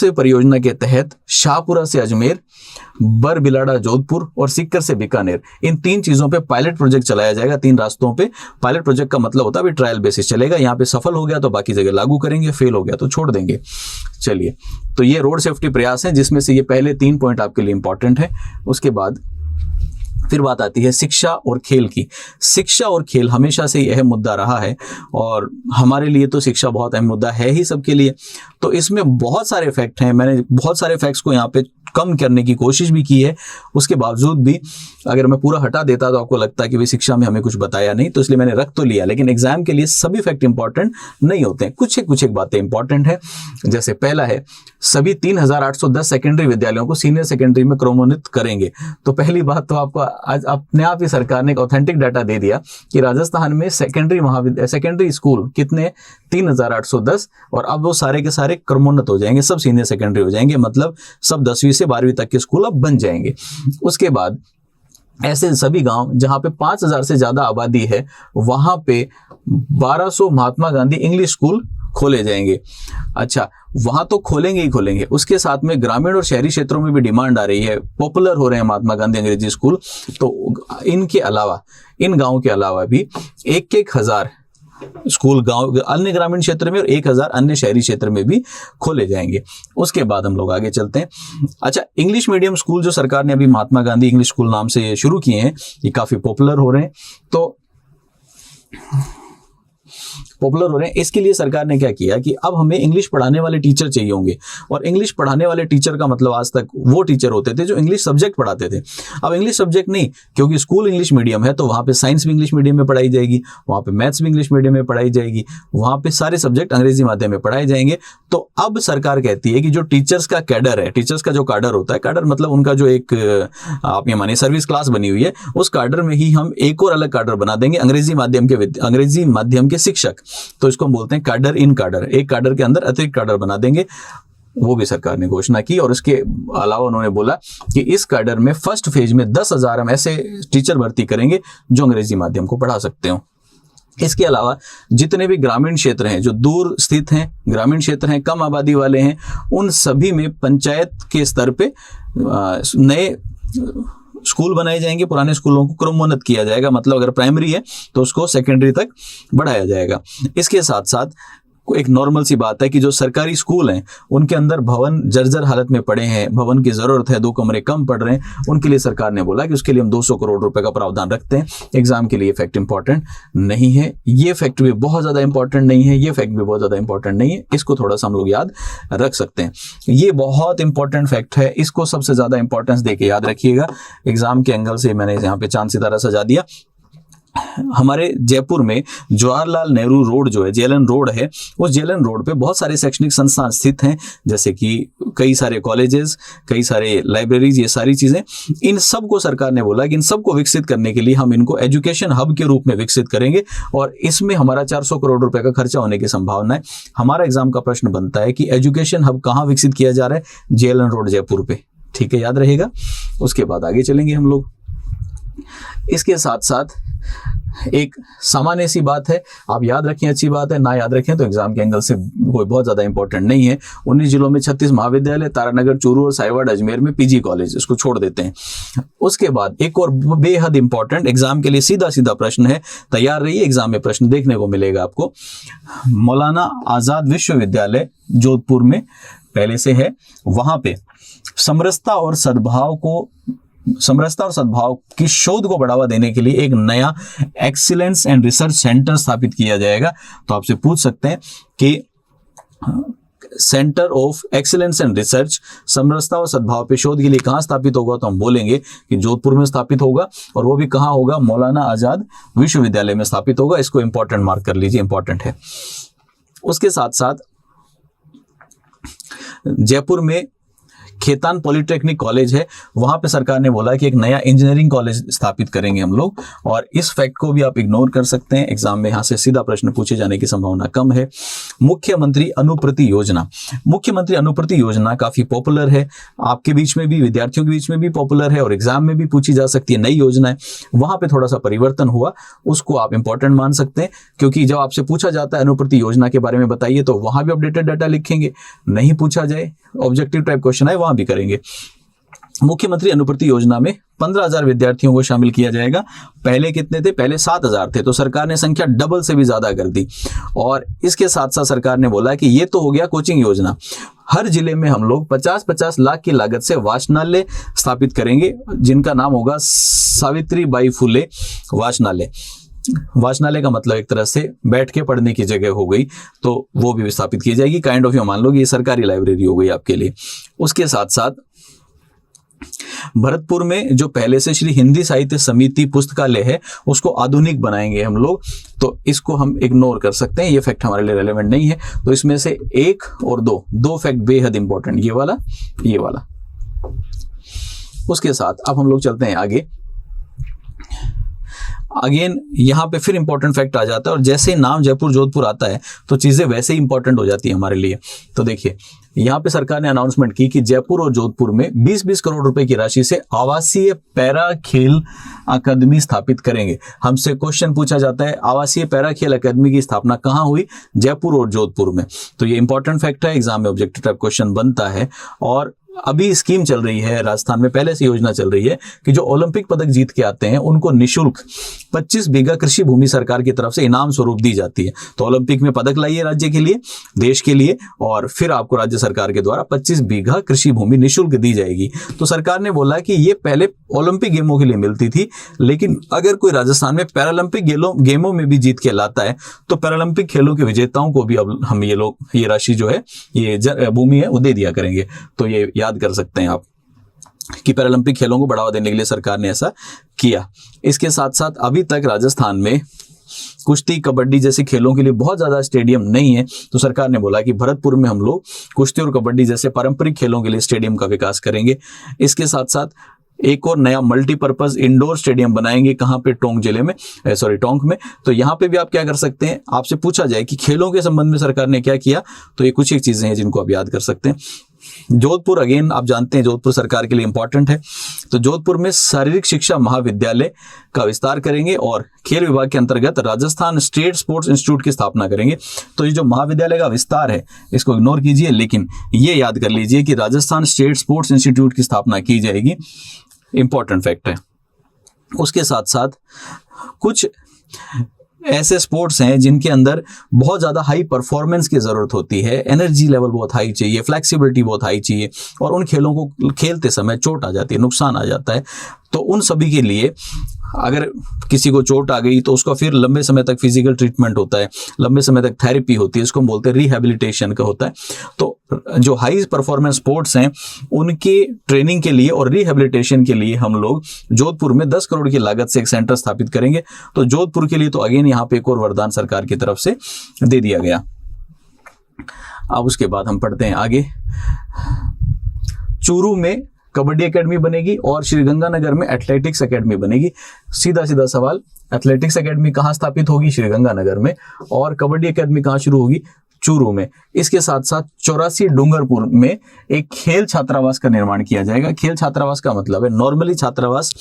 Speaker 1: परियोजना के तहत शाहपुरा से अजमेर, बरबिलाड़ा जोधपुर और सीकर से बीकानेर, इन 3 चीजों पे पायलट प्रोजेक्ट चलाया जाएगा। 3 रास्तों पे पायलट प्रोजेक्ट का मतलब होता है ट्रायल बेसिस चलेगा। यहाँ पे सफल हो गया तो बाकी जगह लागू करेंगे, फेल हो गया तो छोड़ देंगे। चलिए, तो ये रोड सेफ्टी प्रयास है जिसमें से ये पहले 3 पॉइंट आपके लिए इंपॉर्टेंट है। उसके बाद फिर बात आती है शिक्षा और खेल की। शिक्षा और खेल हमेशा से ही अहम मुद्दा रहा है और हमारे लिए तो शिक्षा बहुत अहम मुद्दा है ही सबके लिए। तो इसमें बहुत सारे फैक्ट हैं। मैंने बहुत सारे फैक्ट्स को यहाँ पे कम करने की कोशिश भी की है, उसके बावजूद भी अगर मैं पूरा हटा देता तो आपको लगता है कि भाई शिक्षा में हमें कुछ बताया नहीं, तो इसलिए मैंने रख तो लिया। लेकिन एग्जाम के लिए सभी फैक्ट इंपॉर्टेंट नहीं होते हैं, कुछ एक बातें इंपॉर्टेंट है। जैसे पहला है, सभी 3810 सेकेंडरी विद्यालयों को सीनियर सेकेंडरी में क्रमोन्नत करेंगे। तो पहली बात तो आपको आज अपने आप ही सरकार ने एक ऑथेंटिक डाटा दे दिया कि राजस्थान में सेकेंडरी स्कूल कितने 3810, और अब वो सारे के सारे क्रमोन्नत हो जाएंगे, सब सीनियर सेकेंडरी हो जाएंगे, मतलब सब 10वीं से 12वीं तक के स्कूल अब बन जाएंगे। उसके बाद ऐसे सभी गांव जहां पे 5000 से ज्यादा आबादी है वहां पे 1200 महात्मा गांधी इंग्लिश स्कूल खोले जाएंगे। अच्छा, वहां तो खोलेंगे ही खोलेंगे, उसके साथ में ग्रामीण और शहरी क्षेत्रों में भी डिमांड आ रही है, पॉपुलर हो रहे हैं महात्मा गांधी अंग्रेजी स्कूल। तो इनके अलावा, इन गांवों के अलावा भी 1,000 स्कूल गांव अन्य ग्रामीण क्षेत्र में और 1000 अन्य शहरी क्षेत्र में भी खोले जाएंगे। उसके बाद हम लोग आगे चलते हैं। अच्छा, इंग्लिश मीडियम स्कूल जो सरकार ने अभी महात्मा गांधी इंग्लिश स्कूल नाम से शुरू किए हैं, ये काफी पॉपुलर हो रहे हैं। इसके लिए सरकार ने क्या किया कि अब हमें इंग्लिश पढ़ाने वाले टीचर चाहिए होंगे, और इंग्लिश पढ़ाने वाले टीचर का मतलब आज तक वो टीचर होते थे जो इंग्लिश सब्जेक्ट पढ़ाते थे। अब इंग्लिश सब्जेक्ट नहीं, क्योंकि स्कूल इंग्लिश मीडियम है तो वहां पे साइंस भी इंग्लिश मीडियम में पढ़ाई जाएगी, वहां पे मैथ्स भी इंग्लिश मीडियम में पढ़ाई जाएगी, वहां पे सारे सब्जेक्ट अंग्रेजी माध्यम में पढ़ाए जाएंगे। तो अब सरकार कहती है कि जो टीचर्स का कैडर है, टीचर्स का जो काडर होता है, काडर मतलब उनका जो एक आप ये मानिए सर्विस क्लास बनी हुई है, उस काडर में ही हम एक और अलग काडर बना देंगे, अंग्रेजी माध्यम के शिक्षक। तो इसको हम बोलते हैं काडर इन काडर, एक काडर के अंदर अतिरिक्त काडर बना देंगे, वो भी सरकार ने घोषणा की। और इसके अलावा उन्होंने बोला कि इस काडर में फर्स्ट फेज में 10,000 हम ऐसे टीचर भर्ती करेंगे जो अंग्रेजी माध्यम को पढ़ा सकते हो। इसके अलावा जितने भी ग्रामीण क्षेत्र हैं, जो दूर स्थित हैं, ग्रामीण क्षेत्र हैं, कम आबादी वाले हैं, उन सभी में पंचायत के स्तर पे नए स्कूल बनाए जाएंगे, पुराने स्कूलों को क्रमोन्नत किया जाएगा, मतलब अगर प्राइमरी है तो उसको सेकेंडरी तक बढ़ाया जाएगा। इसके साथ साथ एक नॉर्मल सी बात है कि जो सरकारी स्कूल हैं उनके अंदर भवन जर्जर हालत में पड़े हैं, भवन की जरूरत है, 2 कमरे कम पड़ रहे हैं, उनके लिए सरकार ने बोला कि उसके लिए हम 200 करोड़ रुपए का प्रावधान रखते हैं। एग्जाम के लिए फैक्ट इंपॉर्टेंट नहीं है, ये फैक्ट भी बहुत ज्यादा इंपॉर्टेंट नहीं है, ये फैक्ट भी बहुत ज्यादा इंपॉर्टेंट नहीं है, इसको थोड़ा सा हम लोग याद रख सकते हैं। ये बहुत इंपॉर्टेंट फैक्ट है, इसको सबसे ज्यादा इंपॉर्टेंस देके याद रखिएगा। एग्जाम के एंगल से मैंने यहाँ पे चांद सितारा सजा दिया। हमारे जयपुर में जवाहरलाल नेहरू रोड जो है, जेएलएन रोड है, उस जेएलएन रोड पे बहुत सारे शैक्षणिक संस्थान स्थित हैं, जैसे कि कई सारे कॉलेजेस, कई सारे लाइब्रेरीज, ये सारी चीजें। इन सब को सरकार ने बोला कि इन सबको विकसित करने के लिए हम इनको एजुकेशन हब के रूप में विकसित करेंगे, और इसमें हमारा 400 करोड़ रुपए का खर्चा होने की संभावना है। हमारा एग्जाम का प्रश्न बनता है कि एजुकेशन हब कहाँ विकसित किया जा रहा है? जेएलएन रोड जयपुर पे। ठीक है, याद रहेगा। उसके बाद आगे चलेंगे हम लोग। इसके साथ साथ एक सामान्य सी बात है, आप याद रखें, अच्छी बात है, ना याद रखें तो एग्जाम के एंगल से कोई बहुत ज्यादा इंपॉर्टेंट नहीं है। 19 जिलों में 36 महाविद्यालय, तारानगर, चूरू और साहिवाड़, अजमेर में पीजी कॉलेज, इसको छोड़ देते हैं। उसके बाद एक और बेहद इंपॉर्टेंट एग्जाम के लिए सीधा प्रश्न है, तैयार रहिए, एग्जाम में प्रश्न देखने को मिलेगा आपको। मौलाना आजाद विश्वविद्यालय जोधपुर में पहले से है, वहां पे समरसता और सद्भाव की शोध को बढ़ावा देने के लिए एक नया एक्सीलेंस एंड रिसर्च सेंटर स्थापित किया जाएगा। तो आपसे पूछ सकते हैं कि centre of excellence and research समरसता और सद्भाव पे शोध के लिए कहां स्थापित होगा? तो हम बोलेंगे कि जोधपुर में स्थापित होगा, और वो भी कहां होगा? मौलाना आजाद विश्वविद्यालय में स्थापित होगा। इसको इंपॉर्टेंट मार्क कर लीजिए, इंपॉर्टेंट है। उसके साथ साथ जयपुर में खेतान पॉलिटेक्निक कॉलेज है, वहां पे सरकार ने बोला कि एक नया इंजीनियरिंग कॉलेज स्थापित करेंगे हम लोग, और इस फैक्ट को भी आप इग्नोर कर सकते हैं, एग्जाम में यहां से सीधा प्रश्न पूछे जाने की संभावना कम है। मुख्यमंत्री अनुप्रति योजना, मुख्यमंत्री अनुप्रति योजना काफी पॉपुलर है, आपके बीच में भी, विद्यार्थियों के बीच में भी पॉपुलर है, और एग्जाम में भी पूछी जा सकती है, नई योजना है। वहां पे थोड़ा सा परिवर्तन हुआ, उसको आप इंपॉर्टेंट मान सकते हैं, क्योंकि जब आपसे पूछा जाता है अनुप्रति योजना के बारे में बताइए, तो वहां भी अपडेटेड डाटा लिखेंगे, नहीं पूछा जाए ऑब्जेक्टिव टाइप क्वेश्चन है वहां भी करेंगे। मुख्यमंत्री अनुप्रति योजना में 15,000 विद्यार्थियों को शामिल किया जाएगा। पहले कितने थे? पहले 7,000 थे, तो सरकार ने संख्या डबल से भी ज्यादा कर दी। और इसके साथ साथ सरकार ने बोला कि ये तो हो गया कोचिंग योजना, हर जिले में हम लोग 50-50 लाख की लागत से वाचनालय स्थापित करेंगे, जिनका नाम होगा सावित्रीबाई फुले वाचनालय। वाचनालय का मतलब एक तरह से बैठ के पढ़ने की जगह हो गई, तो वो भी स्थापित की जाएगी। काइंड ऑफ यू मान लो कि ये सरकारी लाइब्रेरी हो गई आपके लिए। उसके साथ साथ भरतपुर में जो पहले से श्री हिंदी साहित्य समिति पुस्तकालय है उसको आधुनिक बनाएंगे हम लोग, तो इसको हम इग्नोर कर सकते हैं, ये फैक्ट हमारे लिए रेलेवेंट नहीं है। तो इसमें से 1 और 2 फैक्ट बेहद इंपॉर्टेंट, ये वाला। उसके साथ अब हम लोग चलते हैं आगे। अगेन यहाँ पे फिर इंपॉर्टेंट फैक्ट आ जाता है, और जैसे ही नाम जयपुर जोधपुर आता है तो चीजें वैसे ही इंपॉर्टेंट हो जाती है हमारे लिए। तो देखिए यहाँ पे सरकार ने अनाउंसमेंट की कि जयपुर और जोधपुर में 20-20 करोड़ रुपए की राशि से आवासीय पैरा खेल अकादमी स्थापित करेंगे। हमसे क्वेश्चन पूछा जाता है आवासीय पैरा खेल अकादमी की स्थापना कहाँ हुई? जयपुर और जोधपुर में। तो ये इंपॉर्टेंट फैक्ट है, एग्जाम में ऑब्जेक्टिव टाइप क्वेश्चन बनता है। और अभी स्कीम चल रही है राजस्थान में, पहले से योजना चल रही है कि जो ओलंपिक पदक जीत के आते हैं उनको निशुल्क 25 बीघा कृषि भूमि सरकार की तरफ से इनाम स्वरूप दी जाती है। तो ओलंपिक में पदक लाइए राज्य के लिए, देश के लिए, और फिर आपको राज्य सरकार के द्वारा 25 बीघा कृषि भूमि निशुल्क दी जाएगी। तो सरकार ने बोला कि ये पहले ओलंपिक गेमों के लिए मिलती थी, लेकिन अगर कोई राजस्थान में पैरालंपिक गेमों में भी जीत के लाता है तो पैरालंपिक खेलों के विजेताओं को भी अब हम ये राशि जो है, ये भूमि है, वो दे दिया करेंगे। तो ये याद कर सकते हैं आप कि पैरालंपिक खेलों को बढ़ावा देने के लिए सरकार ने ऐसा किया। इसके साथ साथ अभी तक राजस्थान में कुश्ती कबड्डी जैसे खेलों के लिए बहुत ज्यादा स्टेडियम नहीं है, तो सरकार ने बोला कि भरतपुर में हम लोग कुश्ती और कबड्डी जैसे पारंपरिक खेलों के लिए स्टेडियम का विकास करेंगे। इसके साथ साथ एक और नया मल्टीपर्पज इंडोर स्टेडियम बनाएंगे, कहां पे? टोंक में। तो यहां पे भी आप क्या कर सकते हैं, आपसे पूछा जाए कि खेलों के संबंध में सरकार ने क्या किया, तो ये कुछ एक चीजें हैं जिनको आप याद कर सकते हैं। जोधपुर, अगेन आप जानते हैं जोधपुर सरकार के लिए इंपॉर्टेंट है। तो जोधपुर में शारीरिक शिक्षा महाविद्यालय का विस्तार करेंगे और खेल विभाग के अंतर्गत राजस्थान स्टेट स्पोर्ट्स इंस्टीट्यूट की स्थापना करेंगे। तो ये जो महाविद्यालय का विस्तार है इसको इग्नोर कीजिए, लेकिन ये याद कर लीजिए कि राजस्थान स्टेट स्पोर्ट्स इंस्टीट्यूट की स्थापना की जाएगी। इंपॉर्टेंट फैक्ट है। उसके साथ साथ कुछ ऐसे स्पोर्ट्स हैं जिनके अंदर बहुत ज़्यादा हाई परफॉर्मेंस की ज़रूरत होती है, एनर्जी लेवल बहुत हाई चाहिए, फ्लेक्सिबिलिटी बहुत हाई चाहिए, और उन खेलों को खेलते समय चोट आ जाती है, नुकसान आ जाता है। तो उन सभी के लिए अगर किसी को चोट आ गई तो उसका फिर लंबे समय तक फिजिकल ट्रीटमेंट होता है, लंबे समय तक थेरेपी होती है, इसको हम बोलते हैं रिहैबिलिटेशन का होता है। तो जो हाई परफॉर्मेंस स्पोर्ट्स हैं उनके ट्रेनिंग के लिए और रिहैबिलिटेशन के लिए हम लोग जोधपुर में 10 करोड़ की लागत से एक सेंटर स्थापित करेंगे। तो जोधपुर के लिए तो अगेन यहाँ पे एक और वरदान सरकार की तरफ से दे दिया गया। अब उसके बाद हम पढ़ते हैं आगे। चूरू में कबड्डी एकेडमी बनेगी और श्रीगंगानगर में एथलेटिक्स एकेडमी बनेगी। सीधा सीधा सवाल, एथलेटिक्स एकेडमी कहाँ स्थापित होगी? श्रीगंगानगर में। और कबड्डी एकेडमी कहाँ शुरू होगी? चूरू में। इसके साथ साथ 84 डूंगरपुर में एक खेल छात्रावास का निर्माण किया जाएगा। खेल छात्रावास का मतलब है, नॉर्मली छात्रावास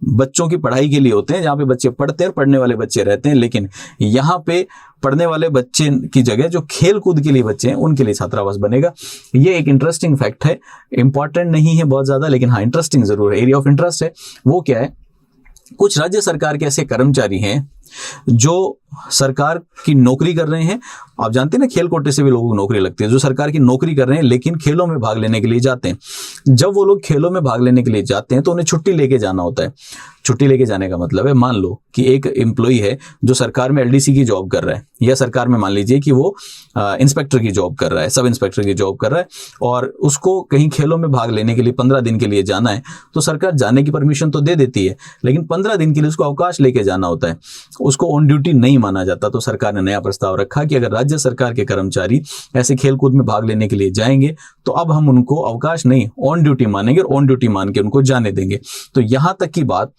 Speaker 1: बच्चों की पढ़ाई के लिए होते हैं, जहाँ पे बच्चे पढ़ते हैं, पढ़ने वाले बच्चे रहते हैं, लेकिन यहाँ पे पढ़ने वाले बच्चे की जगह जो खेल कूद के लिए बच्चे हैं उनके लिए छात्रावास बनेगा। ये एक इंटरेस्टिंग फैक्ट है, इंपॉर्टेंट नहीं है बहुत ज्यादा, लेकिन हाँ इंटरेस्टिंग जरूर है, एरिया ऑफ इंटरेस्ट है। वो क्या है? कुछ राज्य सरकार के ऐसे कर्मचारी हैं जो सरकार की नौकरी कर रहे हैं। आप जानते हैं ना, खेल कोटे से भी लोगों को नौकरी लगती है, जो सरकार की नौकरी कर रहे हैं लेकिन खेलों में भाग लेने के लिए जाते हैं। जब वो लोग खेलों में भाग लेने के लिए जाते हैं तो उन्हें छुट्टी लेके जाना होता है। छुट्टी लेके जाने का मतलब है, मान लो कि एक एम्प्लॉई है जो सरकार में एलडीसी की जॉब कर रहा है, या सरकार में मान लीजिए कि वो इंस्पेक्टर की जॉब कर रहा है, सब इंस्पेक्टर की जॉब कर रहा है, और उसको कहीं खेलों में भाग लेने के लिए 15 दिन के लिए जाना है। तो सरकार जाने की परमिशन तो दे देती है, लेकिन 15 दिन के लिए उसको अवकाश लेके जाना होता है, उसको ऑन ड्यूटी नहीं माना जाता। तो सरकार ने नया प्रस्ताव रखा कि अगर राज्य सरकार के कर्मचारी ऐसे खेलकूद में भाग लेने के लिए जाएंगे तो अब हम उनको अवकाश नहीं, ऑन ड्यूटी मानेंगे, और ऑन ड्यूटी मान के उनको जाने देंगे। तो यहां तक की बात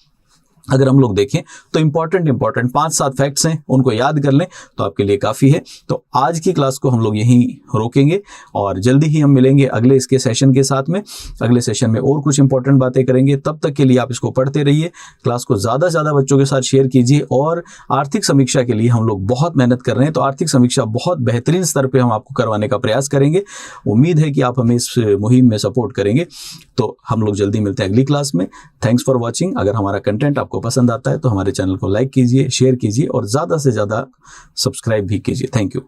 Speaker 1: अगर हम लोग देखें तो इंपॉर्टेंट 5-7 फैक्ट्स हैं, उनको याद कर लें तो आपके लिए काफ़ी है। तो आज की क्लास को हम लोग यहीं रोकेंगे और जल्दी ही हम मिलेंगे अगले इसके सेशन के साथ में। अगले सेशन में और कुछ इंपॉर्टेंट बातें करेंगे। तब तक के लिए आप इसको पढ़ते रहिए, क्लास को ज़्यादा से ज़्यादा बच्चों के साथ शेयर कीजिए। और आर्थिक समीक्षा के लिए हम लोग बहुत मेहनत कर रहे हैं, तो आर्थिक समीक्षा बहुत बेहतरीन स्तर पर हम आपको करवाने का प्रयास करेंगे। उम्मीद है कि आप हमें इस मुहिम में सपोर्ट करेंगे। तो हम लोग जल्दी मिलते हैं अगली क्लास में। Thanks for watching. अगर हमारा कंटेंट आपको पसंद आता है तो हमारे चैनल को लाइक कीजिए, शेयर कीजिए और ज़्यादा से ज़्यादा सब्सक्राइब भी कीजिए। Thank you.